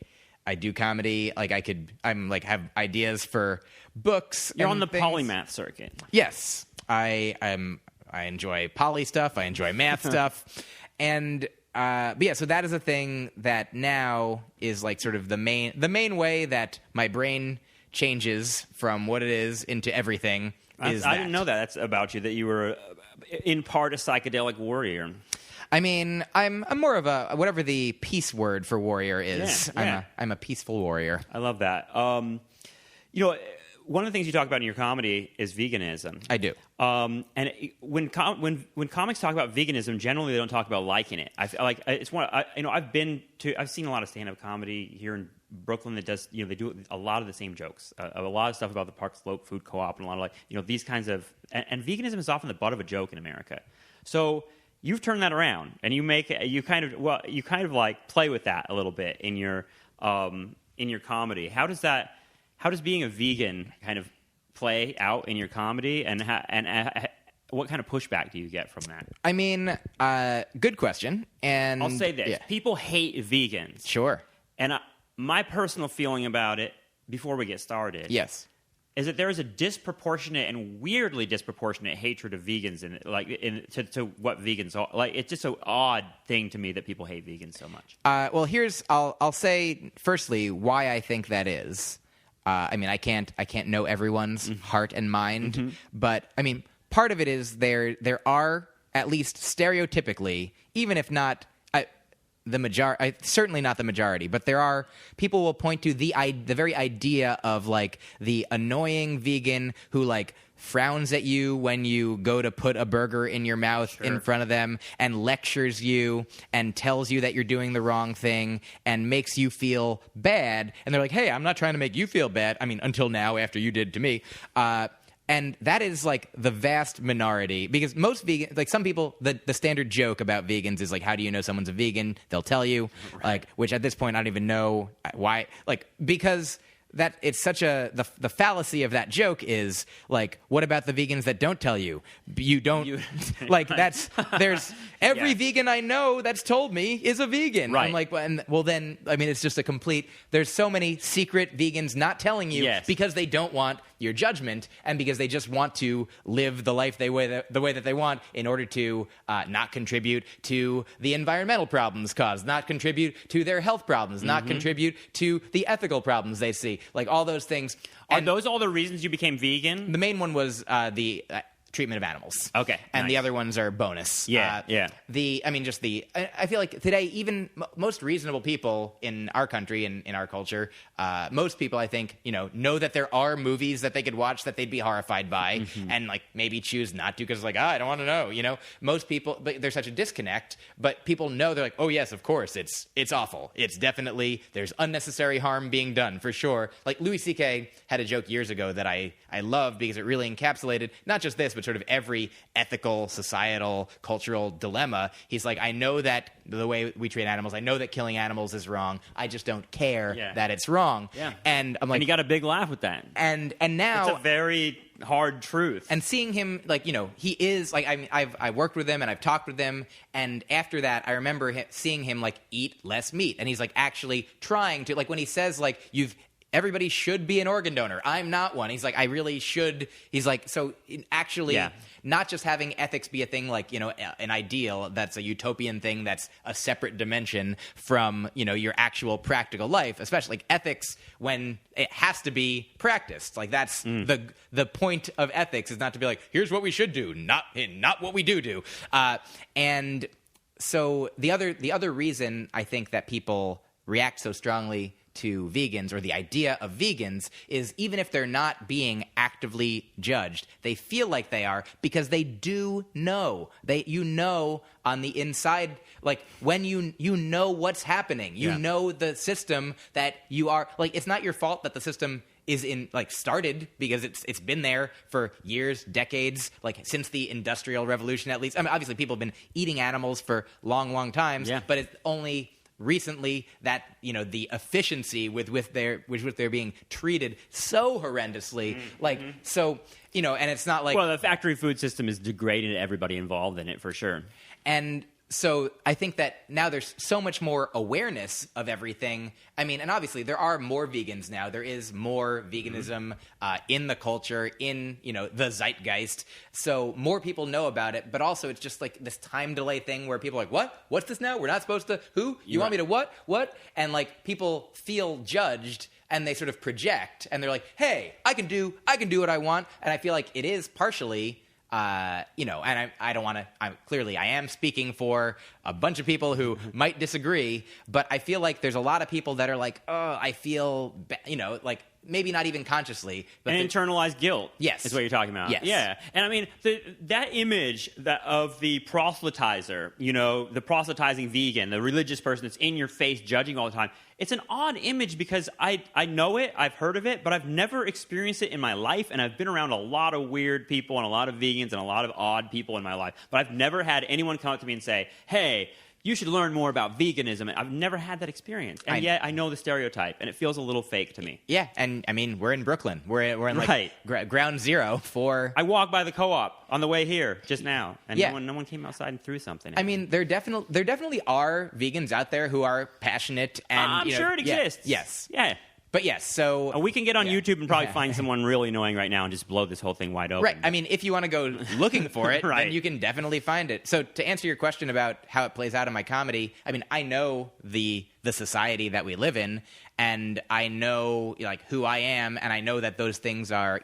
do comedy. Like, have ideas for books. You're on the things. polymath circuit. Yes. I enjoy poly stuff. I enjoy math stuff. And, so that is a thing that now is like sort of the main way that my brain changes from what it is into everything. I didn't know that. That's about you, that you were in part a psychedelic warrior. I mean, I'm more of a, whatever the peace word for warrior is. Yeah. I'm a peaceful warrior. I love that. One of the things you talk about in your comedy is veganism. I do. When comics talk about veganism, generally they don't talk about liking it. I feel like it's one. I've seen a lot of stand-up comedy here in Brooklyn that does. They do a lot of the same jokes. A lot of stuff about the Park Slope Food Co-op, and a lot of these kinds of. And veganism is often the butt of a joke in America. So you've turned that around, and you kind of like play with that a little bit in your comedy. How does being a vegan kind of play out in your comedy, and what kind of pushback do you get from that? I mean, good question. And I'll say this: people hate vegans. Sure. And my personal feeling about it, before we get started, is that there is a disproportionate and weirdly disproportionate hatred of vegans to what vegans are. Like, it's just an odd thing to me that people hate vegans so much. I'll say firstly why I think that is. I can't know everyone's heart and mind, but I mean, part of it is there are, at least stereotypically, even if not the majority, certainly not the majority, but there are people will point to the very idea of like the annoying vegan who like frowns at you when you go to put a burger in your mouth in front of them, and lectures you and tells you that you're doing the wrong thing and makes you feel bad. And they're like, hey, I'm not trying to make you feel bad. I mean, until now, after you did to me. And that is like the vast minority, because most vegans, like some people, the standard joke about vegans is like, how do you know someone's a vegan? They'll tell you, which at this point I don't even know why, because that it's such the fallacy of that joke is like, what about the vegans that don't tell you? You don't there's every vegan I know that's told me is a vegan. Right. I'm like, it's just a complete, there's so many secret vegans not telling you because they don't want your judgment, and because they just want to live the life the way that they want in order to not contribute to the environmental problems caused, not contribute to their health problems, not contribute to the ethical problems they see, like all those things. Are those all the reasons you became vegan? The main one was the treatment of animals. Okay. And nice. the other ones are bonus. Yeah, yeah. I feel like today, even most reasonable people in our country and in our culture, most people, I think, know that there are movies that they could watch that they'd be horrified by and like maybe choose not to because like, I don't want to know, most people, but there's such a disconnect, but people know, they're like, oh yes, of course, it's awful. It's definitely, there's unnecessary harm being done for sure. Like Louis C.K. had a joke years ago that I love because it really encapsulated not just this, but sort of every ethical, societal, cultural dilemma. He's like, I know that the way we treat animals, I know that killing animals is wrong. I just don't care that it's wrong. Yeah. And I'm like, and he got a big laugh with that. And now it's a very hard truth. And seeing him, like, he is like, I mean, I've worked with him and I've talked with him, and after that, I remember seeing him like eat less meat, and he's like actually trying to, like when he says like everybody should be an organ donor. I'm not one. He's like, I really should. He's like, so actually, not just having ethics be a thing like, an ideal that's a utopian thing that's a separate dimension from, your actual practical life, especially like ethics when it has to be practiced. Like that's the point of ethics is not to be like, here's what we should do, not what we do. And so the other reason I think that people react so strongly to vegans, or the idea of vegans, is even if they're not being actively judged, they feel like they are because they do know. On the inside, like when you know what's happening, you know the system that you are, like it's not your fault that the system is started because it's been there for years, decades, like since the Industrial Revolution at least. I mean, obviously people have been eating animals for long times, but it's only recently that the efficiency with which they're being treated so horrendously, so and it's not like, well, the factory food system is degrading everybody involved in it for sure. And so I think that now there's so much more awareness of everything. I mean, and obviously there are more vegans now. There is more veganism in the culture, in, the zeitgeist. So more people know about it, but also it's just like this time delay thing where people are like, what? What's this now? We're not supposed to, who? You want me to what? What? And like people feel judged and they sort of project and they're like, hey, I can do what I want. And I feel like it is partially and I don't want to, I am speaking for a bunch of people who might disagree, but I feel like there's a lot of people that are like, oh, I feel, like maybe not even consciously. But internalized guilt. Yes. Is what you're talking about. Yes. Yeah. And I mean, that image of the proselytizer, the proselytizing vegan, the religious person that's in your face judging all the time, it's an odd image because I know it, I've heard of it, but I've never experienced it in my life, and I've been around a lot of weird people and a lot of vegans and a lot of odd people in my life, but I've never had anyone come up to me and say, hey, you should learn more about veganism. I've never had that experience. And yet I know the stereotype, and it feels a little fake to me. Yeah, and I mean, we're in Brooklyn. We're in like ground zero for... I walked by the co-op on the way here just now, and no one came outside and threw something at me. I mean, there definitely are vegans out there who are passionate and... I'm sure it exists. Yes. Yeah. But yes, so... we can get on YouTube and probably find someone really annoying right now and just blow this whole thing wide open. Right. I mean, if you want to go looking for it, right. then you can definitely find it. So to answer your question about how it plays out in my comedy, I mean, I know the society that we live in, and I know like who I am, and I know that those things are,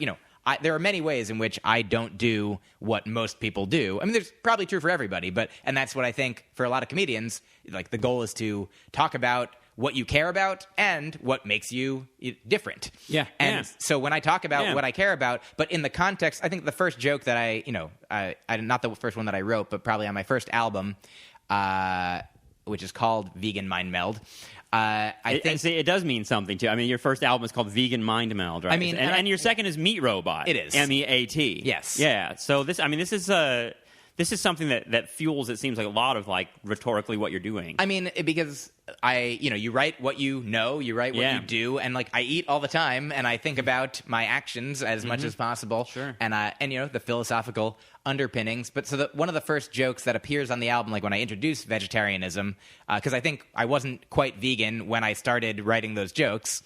there are many ways in which I don't do what most people do. I mean, there's probably true for everybody, and that's what I think for a lot of comedians, like the goal is to talk about what you care about and what makes you different. Yeah. And so when I talk about what I care about, but in the context, I think the first joke that I not the first one that I wrote, but probably on my first album, which is called Vegan Mind Meld. I think it does mean something too. I mean, your first album is called Vegan Mind Meld, right? I mean, and your second is Meat Robot. It is MEAT. Yes. Yeah. So this is something that fuels, it seems like, a lot of like rhetorically what you're doing. I mean, because you write what you know, you write what you do, and like I eat all the time, and I think about my actions as much as possible. Sure. And the philosophical underpinnings. But so one of the first jokes that appears on the album, like when I introduce vegetarianism, because I think I wasn't quite vegan when I started writing those jokes.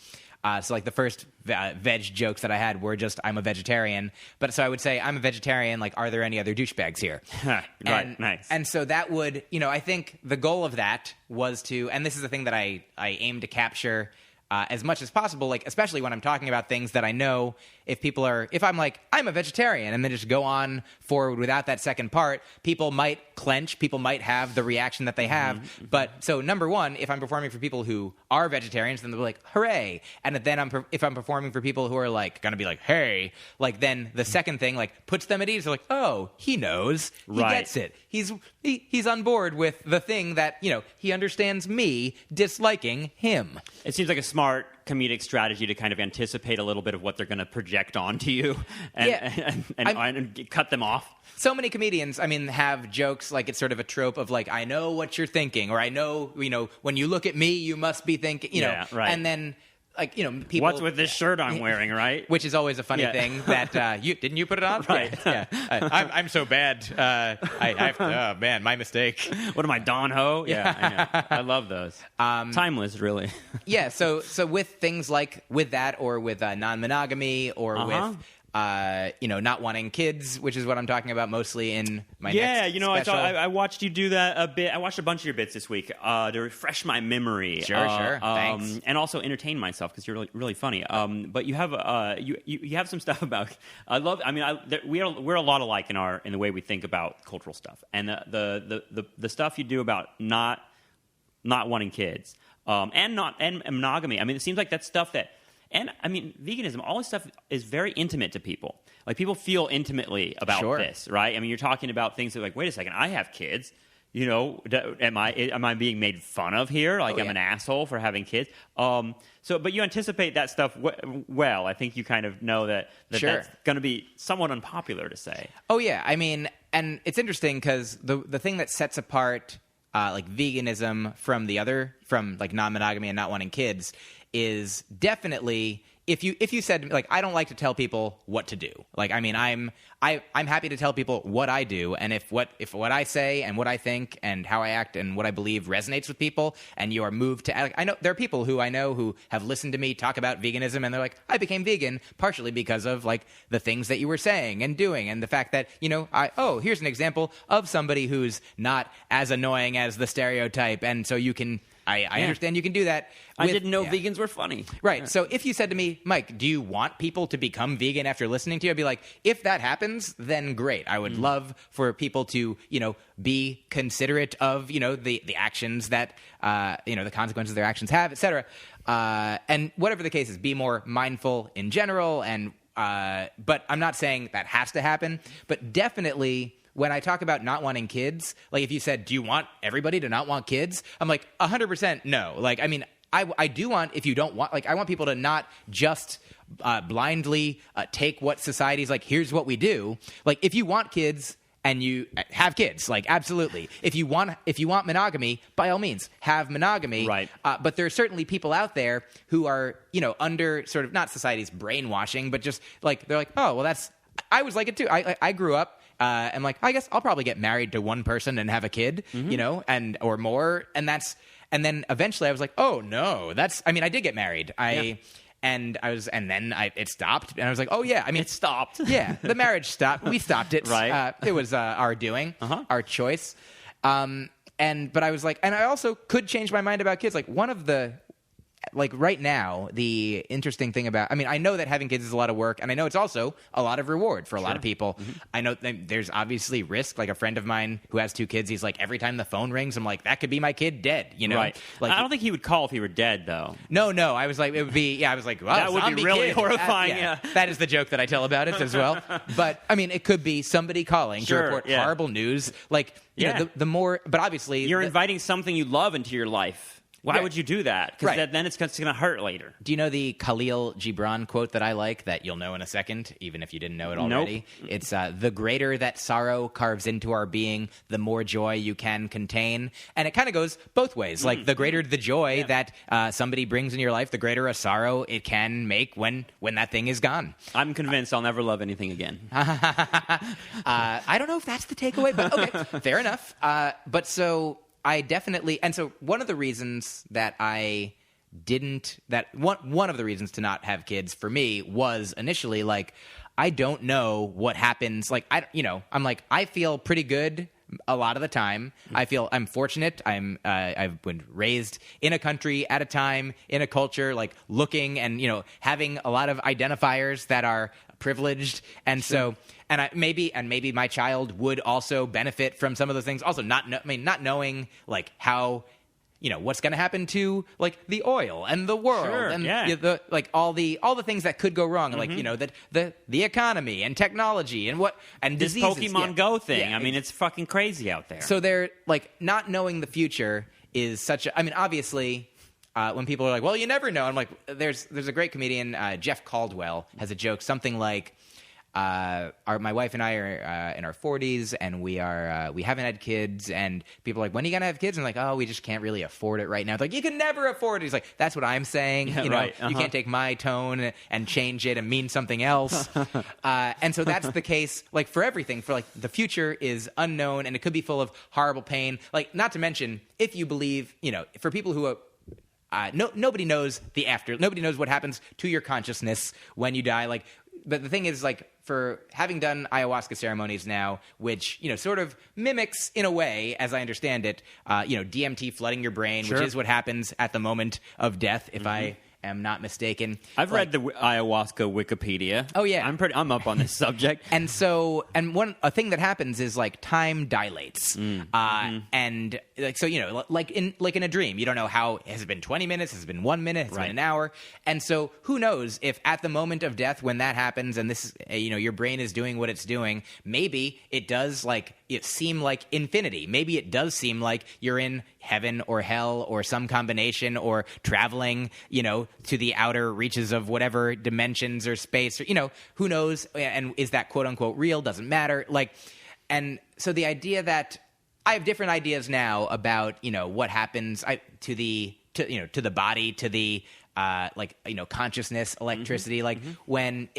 So like the first veg jokes that I had were just I'm a vegetarian. But so I would say I'm a vegetarian. Like, are there any other douchebags here? Right, nice. And so that would, I think the goal of that was to, and this is the thing that I aim to capture as much as possible, like especially when I'm talking about things that I know if I'm like, I'm a vegetarian, and then just go on forward without that second part, people might clench, people might have the reaction that they have. Mm-hmm. But so number one, if I'm performing for people who are vegetarians, then they'll be like, hooray. And then if I'm performing for people who are like going to be like, hey, like then the second thing like puts them at ease. They're like, oh, he knows, he gets it. He's on board with the thing that, he understands me disliking him. It seems like a smart comedic strategy to kind of anticipate a little bit of what they're going to project onto you and cut them off. So many comedians, have jokes like it's sort of a trope of like, I know what you're thinking, or I know, when you look at me, you must be thinking, right. And then like, people. What's with this shirt I'm wearing, right? Which is always a funny thing that didn't you put it on? Right. Yeah. I'm so bad. Oh man, my mistake. What am I, Don Ho? Yeah. I know. I love those. Timeless, really. Yeah. So with things like with that, or with non-monogamy, or with not wanting kids, which is what I'm talking about mostly in my next special. I watched you do that a bit. I watched a bunch of your bits this week to refresh my memory. Sure. Thanks. And also entertain myself because you're really, really funny. But you have you have some stuff about. We're a lot alike in the way we think about cultural stuff, and the stuff you do about not wanting kids and monogamy. It seems like that's stuff that. And, veganism, all this stuff is very intimate to people. Like, people feel intimately about this, right? You're talking about things that, like, wait a second, I have kids. Am I being made fun of here? Like, I'm an asshole for having kids? But you anticipate that stuff well. I think you kind of know that that's going to be somewhat unpopular to say. Oh, yeah. And it's interesting because the thing that sets apart, like, veganism from like, non-monogamy and not wanting kids is definitely if you said like I don't like to tell people what to do. Like I'm happy to tell people what I do, and if what I say and what I think and how I act and what I believe resonates with people, and you are moved to I know there are people who I know who have listened to me talk about veganism, and they're like, I became vegan partially because of like the things that you were saying and doing, and the fact that here's an example of somebody who's not as annoying as the stereotype, and so you can I understand you can do that. I didn't know vegans were funny. Right. Yeah. So if you said to me, Myq, do you want people to become vegan after listening to you? I'd be like, if that happens, then great. I would love for people to, be considerate of, the actions that, the consequences their actions have, et cetera. And whatever the case is, be more mindful in general. And but I'm not saying that has to happen. But definitely, when I talk about not wanting kids, like if you said, do you want everybody to not want kids? I'm like, 100% no. Like, I do want, if you don't want, like, I want people to not just blindly take what society's like, here's what we do. Like, if you want kids and you have kids, like, absolutely. If you want monogamy, by all means, have monogamy. Right. But there are certainly people out there who are, under sort of not society's brainwashing, but just like, they're like, oh, well, I was like it too. I grew up. And like, I guess I'll probably get married to one person and have a kid, and or more, and then eventually I was like, oh no, I did get married. It stopped, and I was like, oh yeah, it stopped. Yeah, the marriage stopped. We stopped it. Right. It was our doing, our choice. But I was like, and I also could change my mind about kids. Like one of the. Like right now, the interesting thing about, I know that having kids is a lot of work, and I know it's also a lot of reward for a lot of people. Mm-hmm. I know there's obviously risk. Like a friend of mine who has 2 kids, he's like, every time the phone rings, I'm like, that could be my kid dead, Right. Like, I don't think he would call if he were dead, though. No. I was like, it would be, I was like, wow, that would be really kid. horrifying. Yeah. That is the joke that I tell about it as well. But, it could be somebody calling to report horrible news. Like, you know, the more, but obviously. You're inviting something you love into your life. Why would you do that? Because then it's going to hurt later. Do you know the Khalil Gibran quote that I like that you'll know in a second, even if you didn't know it already? Nope. It's, the greater that sorrow carves into our being, the more joy you can contain. And it kind of goes both ways. Like, the greater the joy that somebody brings in your life, the greater a sorrow it can make when that thing is gone. I'm convinced I'll never love anything again. I don't know if that's the takeaway, but okay, fair enough. But so... I definitely, and so one of the reasons that I one of the reasons to not have kids for me was initially like, I don't know what happens. Like, I'm like, I feel pretty good a lot of the time. I feel I'm fortunate. I've been raised in a country at a time, in a culture, like looking and, having a lot of identifiers that are privileged. And so, maybe my child would also benefit from some of those things. Also not knowing like how, what's going to happen to like the oil and the world and all the things that could go wrong, like the economy and technology and this diseases. Pokemon Go thing. I mean, it's fucking crazy out there. So they're like not knowing the future is such a. I mean, obviously. When people are like, "Well, you never know," I'm like, "There's a great comedian, Jeff Caldwell, has a joke something like." My wife and I are in our 40s, and we haven't had kids. And people are like, when are you gonna have kids? And I'm like, oh, we just can't really afford it right now. It's like, you can never afford it. He's like, that's what I'm saying. Yeah, right. You can't take my tone and change it and mean something else. And so that's the case, like for everything. For like the future is unknown, and it could be full of horrible pain. Like not to mention, if you believe, for people who nobody knows the after. Nobody knows what happens to your consciousness when you die. Like, but the thing is, like, for having done ayahuasca ceremonies now, which, sort of mimics in a way, as I understand it, DMT flooding your brain, Sure. which is what happens at the moment of death, if I am not mistaken. I've read the ayahuasca Wikipedia. Oh, yeah. I'm up on this subject. And so, a thing that happens is like time dilates, and like so, like in a dream, you don't know how has it been 20 minutes, has it been 1 minute, has it been an hour, and so who knows if at the moment of death when that happens and this, your brain is doing what it's doing, maybe it does like it seem like infinity. Maybe it does seem like you're in heaven or hell or some combination or traveling, to the outer reaches of whatever dimensions or space or, who knows? And is that quote unquote real? Doesn't matter. Like, and so the idea that I have different ideas now about, what happens to the body, to the, consciousness, electricity, when,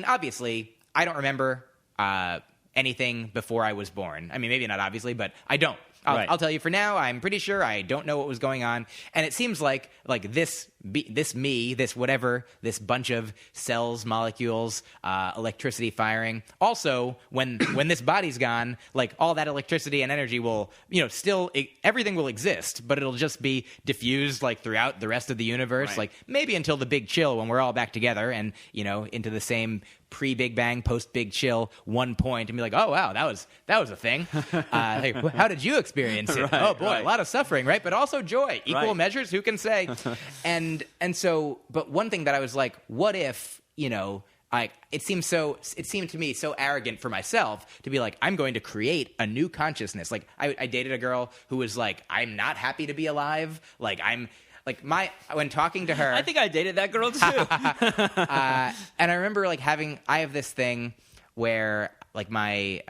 obviously I don't remember, anything before I was born. I mean, maybe not obviously, but I don't. I'll tell you for now, I'm pretty sure I don't know what was going on. And it seems like this bunch of cells, molecules, electricity firing. Also, when this body's gone, like all that electricity and energy will, everything will exist, but it'll just be diffused like throughout the rest of the universe. Right. Like maybe until the Big Chill when we're all back together and, into the same pre-Big Bang, post-Big Chill, one point, and be like, oh, wow, that was a thing. How did you experience it? Right, oh, boy, right. a lot of suffering, right? But also joy. Equal Right. measures, who can say? And so, but one thing that I was like, what if, it seemed to me so arrogant for myself to be like, I'm going to create a new consciousness. Like, I dated a girl who was like, I'm not happy to be alive. Like, when talking to her, I think I dated that girl too. and I remember like I have this thing where like my,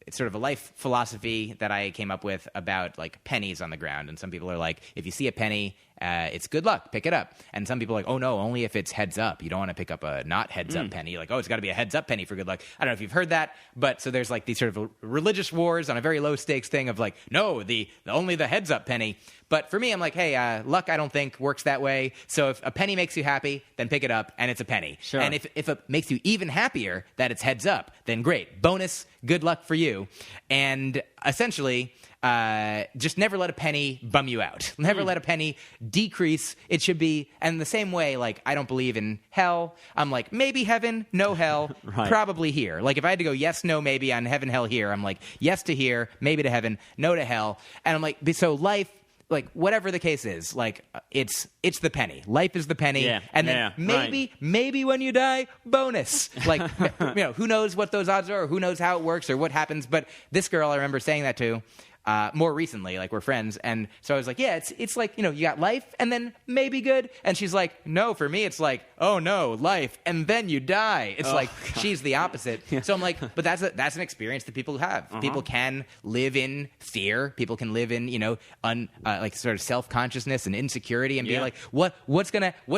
it's sort of a life philosophy that I came up with about like pennies on the ground. And some people are like, if you see a penny, it's good luck, pick it up. And some people are like, oh no, only if it's heads up. You don't want to pick up a not heads up penny. Like, oh, it's got to be a heads up penny for good luck. I don't know if you've heard that, but so there's like these sort of religious wars on a very low stakes thing of like, no, the only the heads up penny. But for me, I'm like, hey, luck I don't think works that way. So if a penny makes you happy, then pick it up and it's a penny. Sure. And if it makes you even happier that it's heads up, then great. Bonus, good luck for you. And essentially, just never let a penny bum you out. Never let a penny decrease. It should be, and the same way, like, I don't believe in hell. I'm like, maybe heaven, no hell, Right. probably here. Like, if I had to go yes, no, maybe on heaven, hell, here, I'm like, yes to here, maybe to heaven, no to hell. And I'm like, so life, like, whatever the case is, like, it's the penny. Life is the penny. Yeah, And then maybe when you die, bonus. Like, who knows what those odds are, or who knows how it works, or what happens. But this girl, I remember saying that to, more recently, like we're friends. And so I was like, yeah, it's like, you got life and then maybe good. And she's like, no, for me, it's like, oh no, life and then you die. It's like, she's the opposite. Yeah. So I'm like, but that's an experience that people have. People can live in fear. People can live in, like sort of self-consciousness and insecurity and be like, what's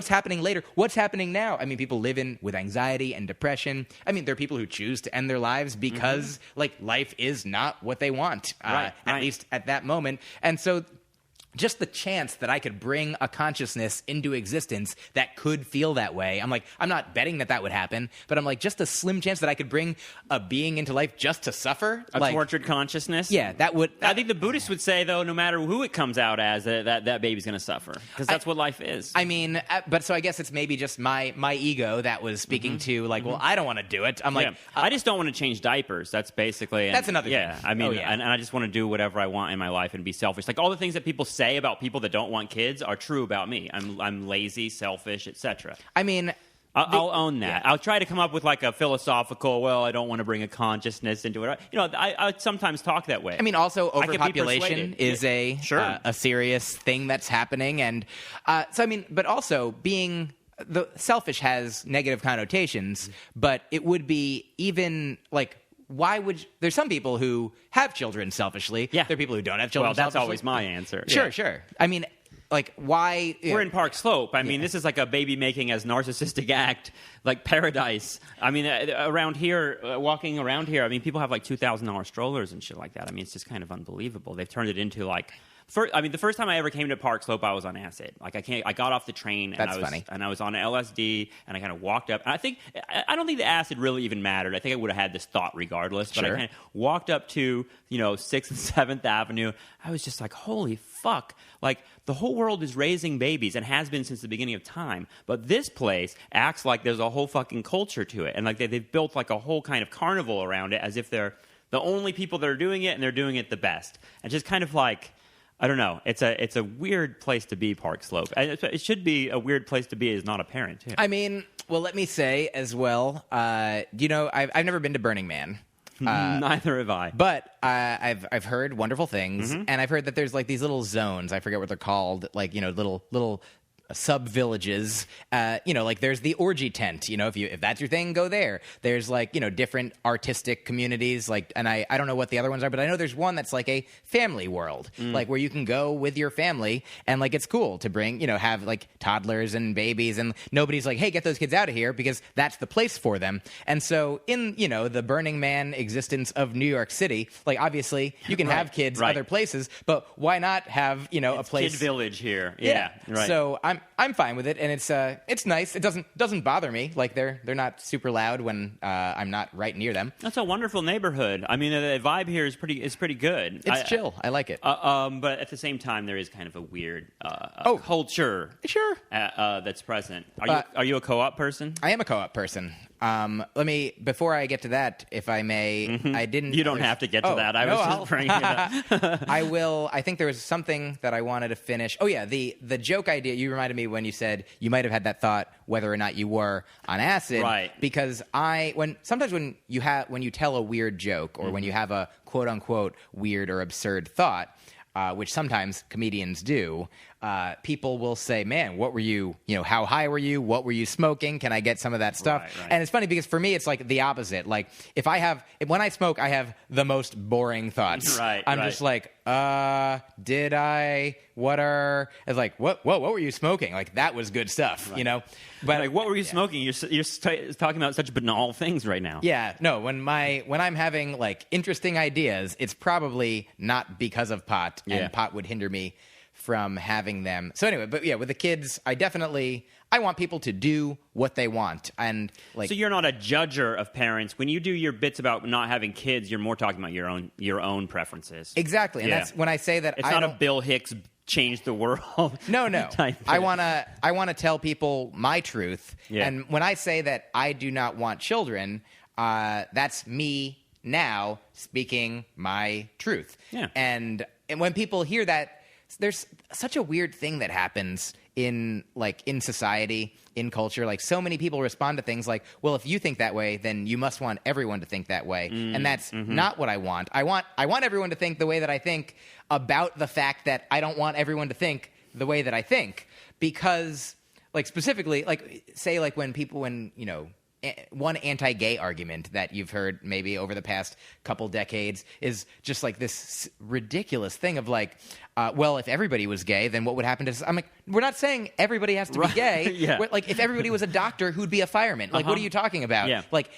happening later? What's happening now? I mean, people live with anxiety and depression. I mean, there are people who choose to end their lives because like life is not what they want. At least at that moment. And so just the chance that I could bring a consciousness into existence that could feel that way. I'm like, I'm not betting that would happen, but I'm like, just a slim chance that I could bring a being into life just to suffer. A tortured consciousness? Yeah, that would... I think the Buddhists would say, though, no matter who it comes out as, that baby's going to suffer. Because that's what life is. I mean, but so I guess it's maybe just my ego that was speaking to, like, well, I don't want to do it. I'm like... I just don't want to change diapers. That's basically... That's another thing. Yeah, I mean, and I just want to do whatever I want in my life and be selfish. Like, all the things that people say about people that don't want kids are true about me. I'm lazy, selfish, etc. I mean, I'll own that. Yeah. I'll try to come up with like a philosophical, well, I don't want to bring a consciousness into it. You know, I sometimes talk that way. I mean, also overpopulation is a serious thing that's happening, and so I mean, but also being the selfish has negative connotations, but it would be even like. Why would there's some people who have children selfishly. Yeah. There are people who don't have children. Well, that's selfishly. always my answer. Sure. I mean, like, why? We're in Park Slope. I mean, this is like a baby making as narcissistic act, like paradise. I mean, around here, walking around here, I mean, people have like $2,000 strollers and shit like that. I mean, it's just kind of unbelievable. They've turned it into like. The first time I ever came to Park Slope, I was on acid. Like I got off the train and I was on LSD and I kind of walked up. And I don't think the acid really even mattered. I think I would have had this thought regardless. But I kind of walked up to 6th and 7th Avenue. I was just like, holy fuck! Like the whole world is raising babies and has been since the beginning of time. But this place acts like there's a whole fucking culture to it, and like they've built like a whole kind of carnival around it, as if they're the only people that are doing it and they're doing it the best. And just kind of like. I don't know. It's a weird place to be, Park Slope. It should be a weird place to be as not a parent, too. I mean, well, let me say as well, I've never been to Burning Man. Neither have I. But I've heard wonderful things, and I've heard that there's like these little zones. I forget what they're called, like, little sub-villages, like there's the orgy tent, if that's your thing, go there. There's like, different artistic communities, like, and I don't know what the other ones are, but I know there's one that's like a family world, like where you can go with your family and like it's cool to bring, have like toddlers and babies and nobody's like, hey, get those kids out of here because that's the place for them. And so in, the Burning Man existence of New York City, like obviously you can have kids other places, but why not have, a place. Kid Village here. Yeah. Right. So I'm fine with it, and it's nice. It doesn't bother me. Like they're not super loud when I'm not right near them. That's a wonderful neighborhood. I mean, the vibe here is pretty good. It's chill. I like it. But at the same time, there is kind of a weird culture. Sure. That's present. Are you a co-op person? I am a co-op person. Before I get to that, if I may, I didn't. You don't have to get to that. I was just bringing it up. I will. I think there was something that I wanted to finish. Oh yeah, the joke idea. You reminded me when you said you might have had that thought whether or not you were on acid. Right. Because sometimes when you tell a weird joke or when you have a quote unquote weird or absurd thought, which sometimes comedians do. People will say, man, what were you, how high were you? What were you smoking? Can I get some of that stuff? Right. And it's funny because for me, it's like the opposite. Like when I smoke, I have the most boring thoughts. I'm just like, did I, it's like, what were you smoking? Like that was good stuff, But like, what were you smoking? You're talking about such banal things right now. Yeah, no, when I'm having like interesting ideas, it's probably not because of pot and pot would hinder me from having them. So anyway, but yeah, with the kids, I want people to do what they want. And like, so you're not a judger of parents. When you do your bits about not having kids, you're more talking about your own preferences. Exactly. And that's when I say that it's not a Bill Hicks change the world. No. I wanna tell people my truth. Yeah. And when I say that I do not want children, that's me now speaking my truth. Yeah. And when people hear that, there's such a weird thing that happens in society, in culture. Like so many people respond to things like, well, if you think that way, then you must want everyone to think that way. And that's not what I want. I want everyone to think the way that I think about the fact that I don't want everyone to think the way that I think. Because like specifically, like say like when one anti-gay argument that you've heard maybe over the past couple decades is just like this ridiculous thing of like, well, if everybody was gay, then what would happen to us? I'm like, we're not saying everybody has to be gay. Yeah. Like if everybody was a doctor, who'd be a fireman? Like, what are you talking about? Yeah. Like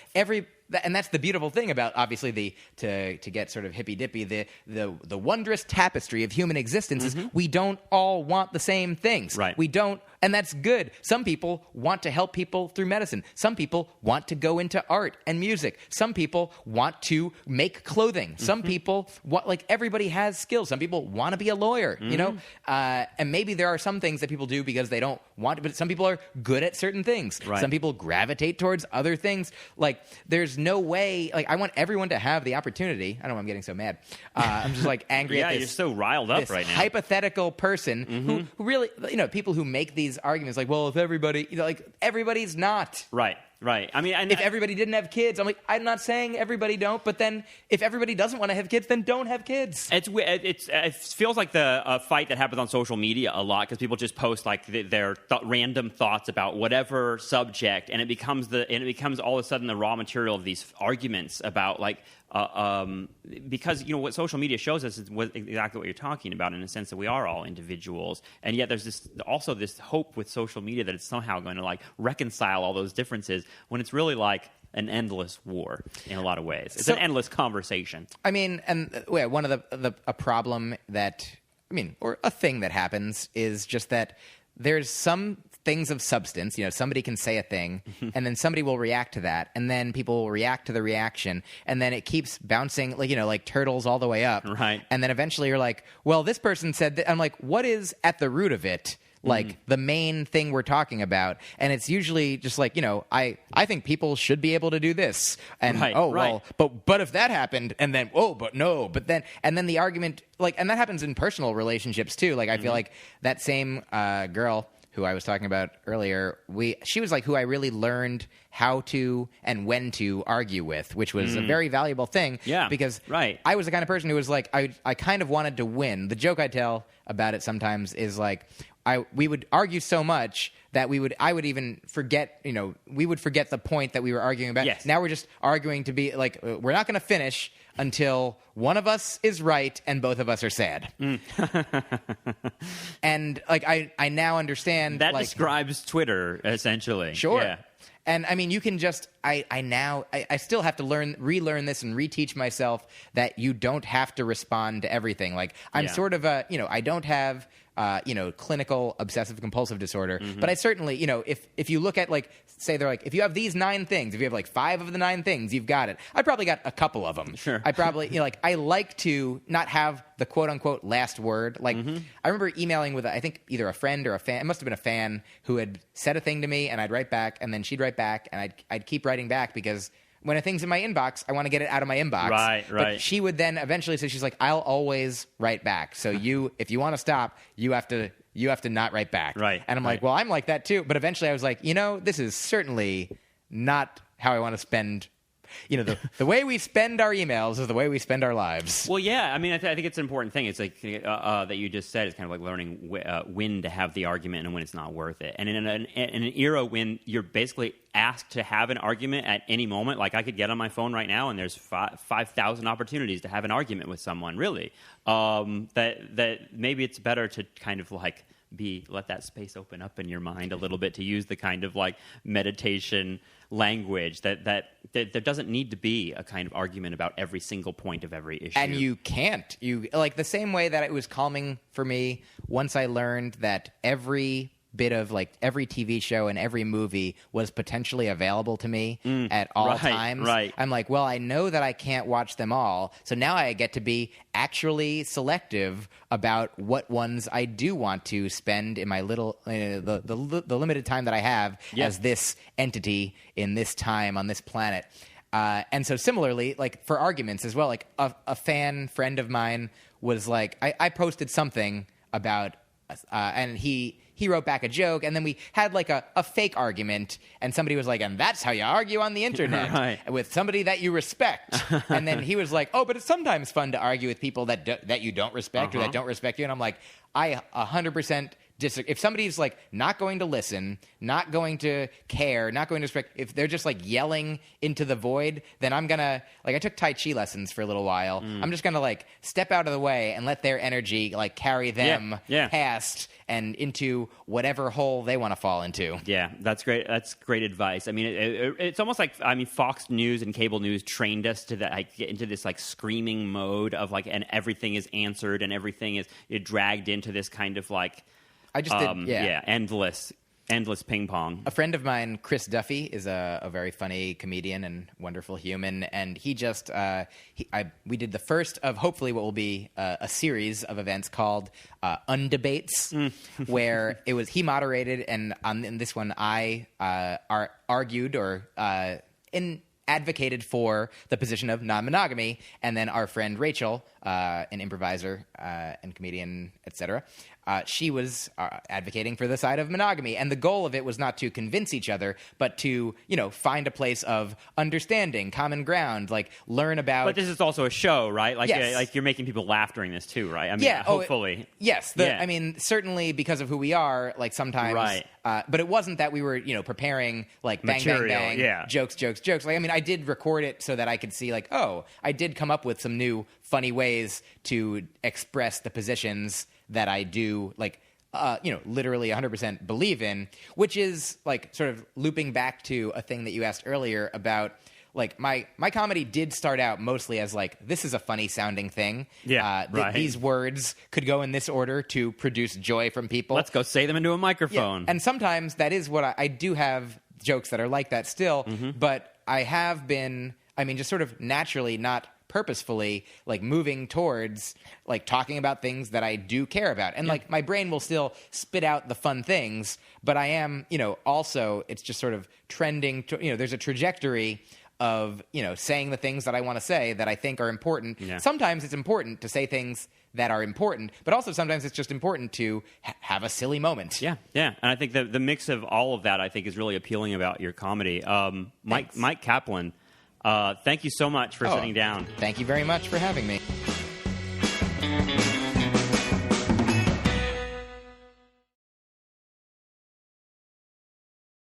and that's the beautiful thing about, obviously, to get sort of hippy-dippy, the wondrous tapestry of human existence is we don't all want the same things. Right. We don't, and that's good. Some people want to help people through medicine. Some people want to go into art and music. Some people want to make clothing. Some people want, like, everybody has skills. Some people want to be a lawyer, you know? And maybe there are some things that people do because they don't want to, but some people are good at certain things. Right. Some people gravitate towards other things. Like, there's no way, like, I want everyone to have the opportunity. I don't know why I'm getting so mad. I'm just, like, angry at this. Yeah, you're so riled up right now. Hypothetical person who really, you know, people who make these arguments like, well, if everybody, you know, like, everybody's not. Right. I mean, if everybody didn't have kids, I'm like, I'm not saying everybody don't, but then if everybody doesn't want to have kids, then don't have kids. It feels like the fight that happens on social media a lot because people just post like their random thoughts about whatever subject, and it becomes all of a sudden the raw material of these arguments about like. Because, you know, what social media shows us is exactly what you're talking about, in the sense that we are all individuals, and yet there's this hope with social media that it's somehow going to like reconcile all those differences when it's really like an endless war in a lot of ways. It's an endless conversation. I mean, and one of a problem that, I mean, or a thing that happens is just that there's some things of substance. You know, somebody can say a thing, and then somebody will react to that, and then people will react to the reaction, and then it keeps bouncing, like, you know, like turtles all the way up. Right. And then eventually you're like, well, this person said that. I'm like, what is at the root of it? Like the main thing we're talking about, and it's usually just like, you know, I think people should be able to do this, and well, but if that happened, and then but then the argument, like, and that happens in personal relationships too. Like I feel like that same girl who I was talking about earlier, she was like who I really learned how to and when to argue with, which was a very valuable thing. Yeah, because right. I was the kind of person who was like, I kind of wanted to win. The joke I tell about it sometimes is like, we would argue so much that I would even forget, you know, we would forget the point that we were arguing about. Yes. Now we're just arguing to be like, we're not going to finish until one of us is right and both of us are sad. And like, I now understand that, like, describes Twitter essentially. Sure. Yeah. And I mean, you can just, I still have to relearn this and reteach myself that you don't have to respond to everything. Like, I'm sort of a, you know, I don't have, clinical obsessive compulsive disorder, but I certainly, you know, if you look at, like, say they're like, if you have these 9 things, if you have like 5 of the 9 things, you've got it. I probably got a couple of them. Sure. I probably, you know, like, I like to not have the quote unquote last word. Like, I remember emailing with, I think, either a friend or a fan. It must have been a fan who had said a thing to me, and I'd write back, and then she'd write back, and I'd keep writing back because when a thing's in my inbox, I want to get it out of my inbox. Right. But she would then eventually say, she's like, I'll always write back. So if you want to stop, you have to not write back. Right. And I'm like, well, I'm like that too. But eventually I was like, you know, this is certainly not how I want to spend, you know, the way we spend our emails is the way we spend our lives. Well, yeah. I mean, I think it's an important thing. It's like that you just said. It's kind of like learning when to have the argument and when it's not worth it. And in an era when you're basically asked to have an argument at any moment, like I could get on my phone right now and there's 5,000 opportunities to have an argument with someone. Really, that maybe it's better to kind of like let that space open up in your mind a little bit, to use the kind of like meditation language that there doesn't need to be a kind of argument about every single point of every issue. And you can't. You, like, the same way that it was calming for me once I learned that every bit of, like, every TV show and every movie was potentially available to me at all times. Right. I'm like, well, I know that I can't watch them all, so now I get to be actually selective about what ones I do want to spend in my little the limited time that I have as this entity in this time on this planet. And so similarly, like, for arguments as well, like a friend of mine was like, I posted something about, and he wrote back a joke, and then we had like a fake argument, and somebody was like, and that's how you argue on the internet with somebody that you respect. And then he was like, oh, but it's sometimes fun to argue with people that you don't respect or that don't respect you. And I'm like, I 100% if somebody's like not going to listen, not going to care, not going to respect, if they're just like yelling into the void, then I'm gonna, like, I took Tai Chi lessons for a little while. I'm just gonna like step out of the way and let their energy like carry them past and into whatever hole they want to fall into. Yeah, that's great. That's great advice. I mean, it's almost like, I mean, Fox News and cable news trained us to that, like, get into this like screaming mode of like, and everything is answered and everything is dragged into this kind of like, I just did, endless ping pong. A friend of mine, Chris Duffy, is a very funny comedian and wonderful human, and he just we did the first of hopefully what will be a series of events called Undebates, where it was he moderated, and in this one I argued or advocated for the position of non-monogamy, and then our friend Rachel, an improviser and comedian, etc., she was advocating for the side of monogamy. And the goal of it was not to convince each other, but to, find a place of understanding, common ground, like learn about... But this is also a show, right? Like, yes. Like you're making people laugh during this too, right? I mean, hopefully. Yes. I mean, certainly because of who we are, like sometimes... Right. But it wasn't that we were, preparing like bang, material, bang, bang, jokes. Like, I mean, I did record it so that I could see like, oh, I did come up with some new funny ways to express the positions that I do, like, literally 100% believe in, which is like sort of looping back to a thing that you asked earlier about, like, my comedy did start out mostly as like, this is a funny sounding thing. Yeah, right. These words could go in this order to produce joy from people. Let's go say them into a microphone. Yeah. And sometimes that is what I do have jokes that are like that still, but I have been, I mean, just sort of naturally, not purposefully, like moving towards like talking about things that I do care about. And like my brain will still spit out the fun things, but I am, also it's just sort of trending to, there's a trajectory of, saying the things that I want to say that I think are important. Yeah. Sometimes it's important to say things that are important, but also sometimes it's just important to have a silly moment. Yeah. And I think the mix of all of that, I think, is really appealing about your comedy. Myq Kaplan, thank you so much for sitting down. Thank you very much for having me.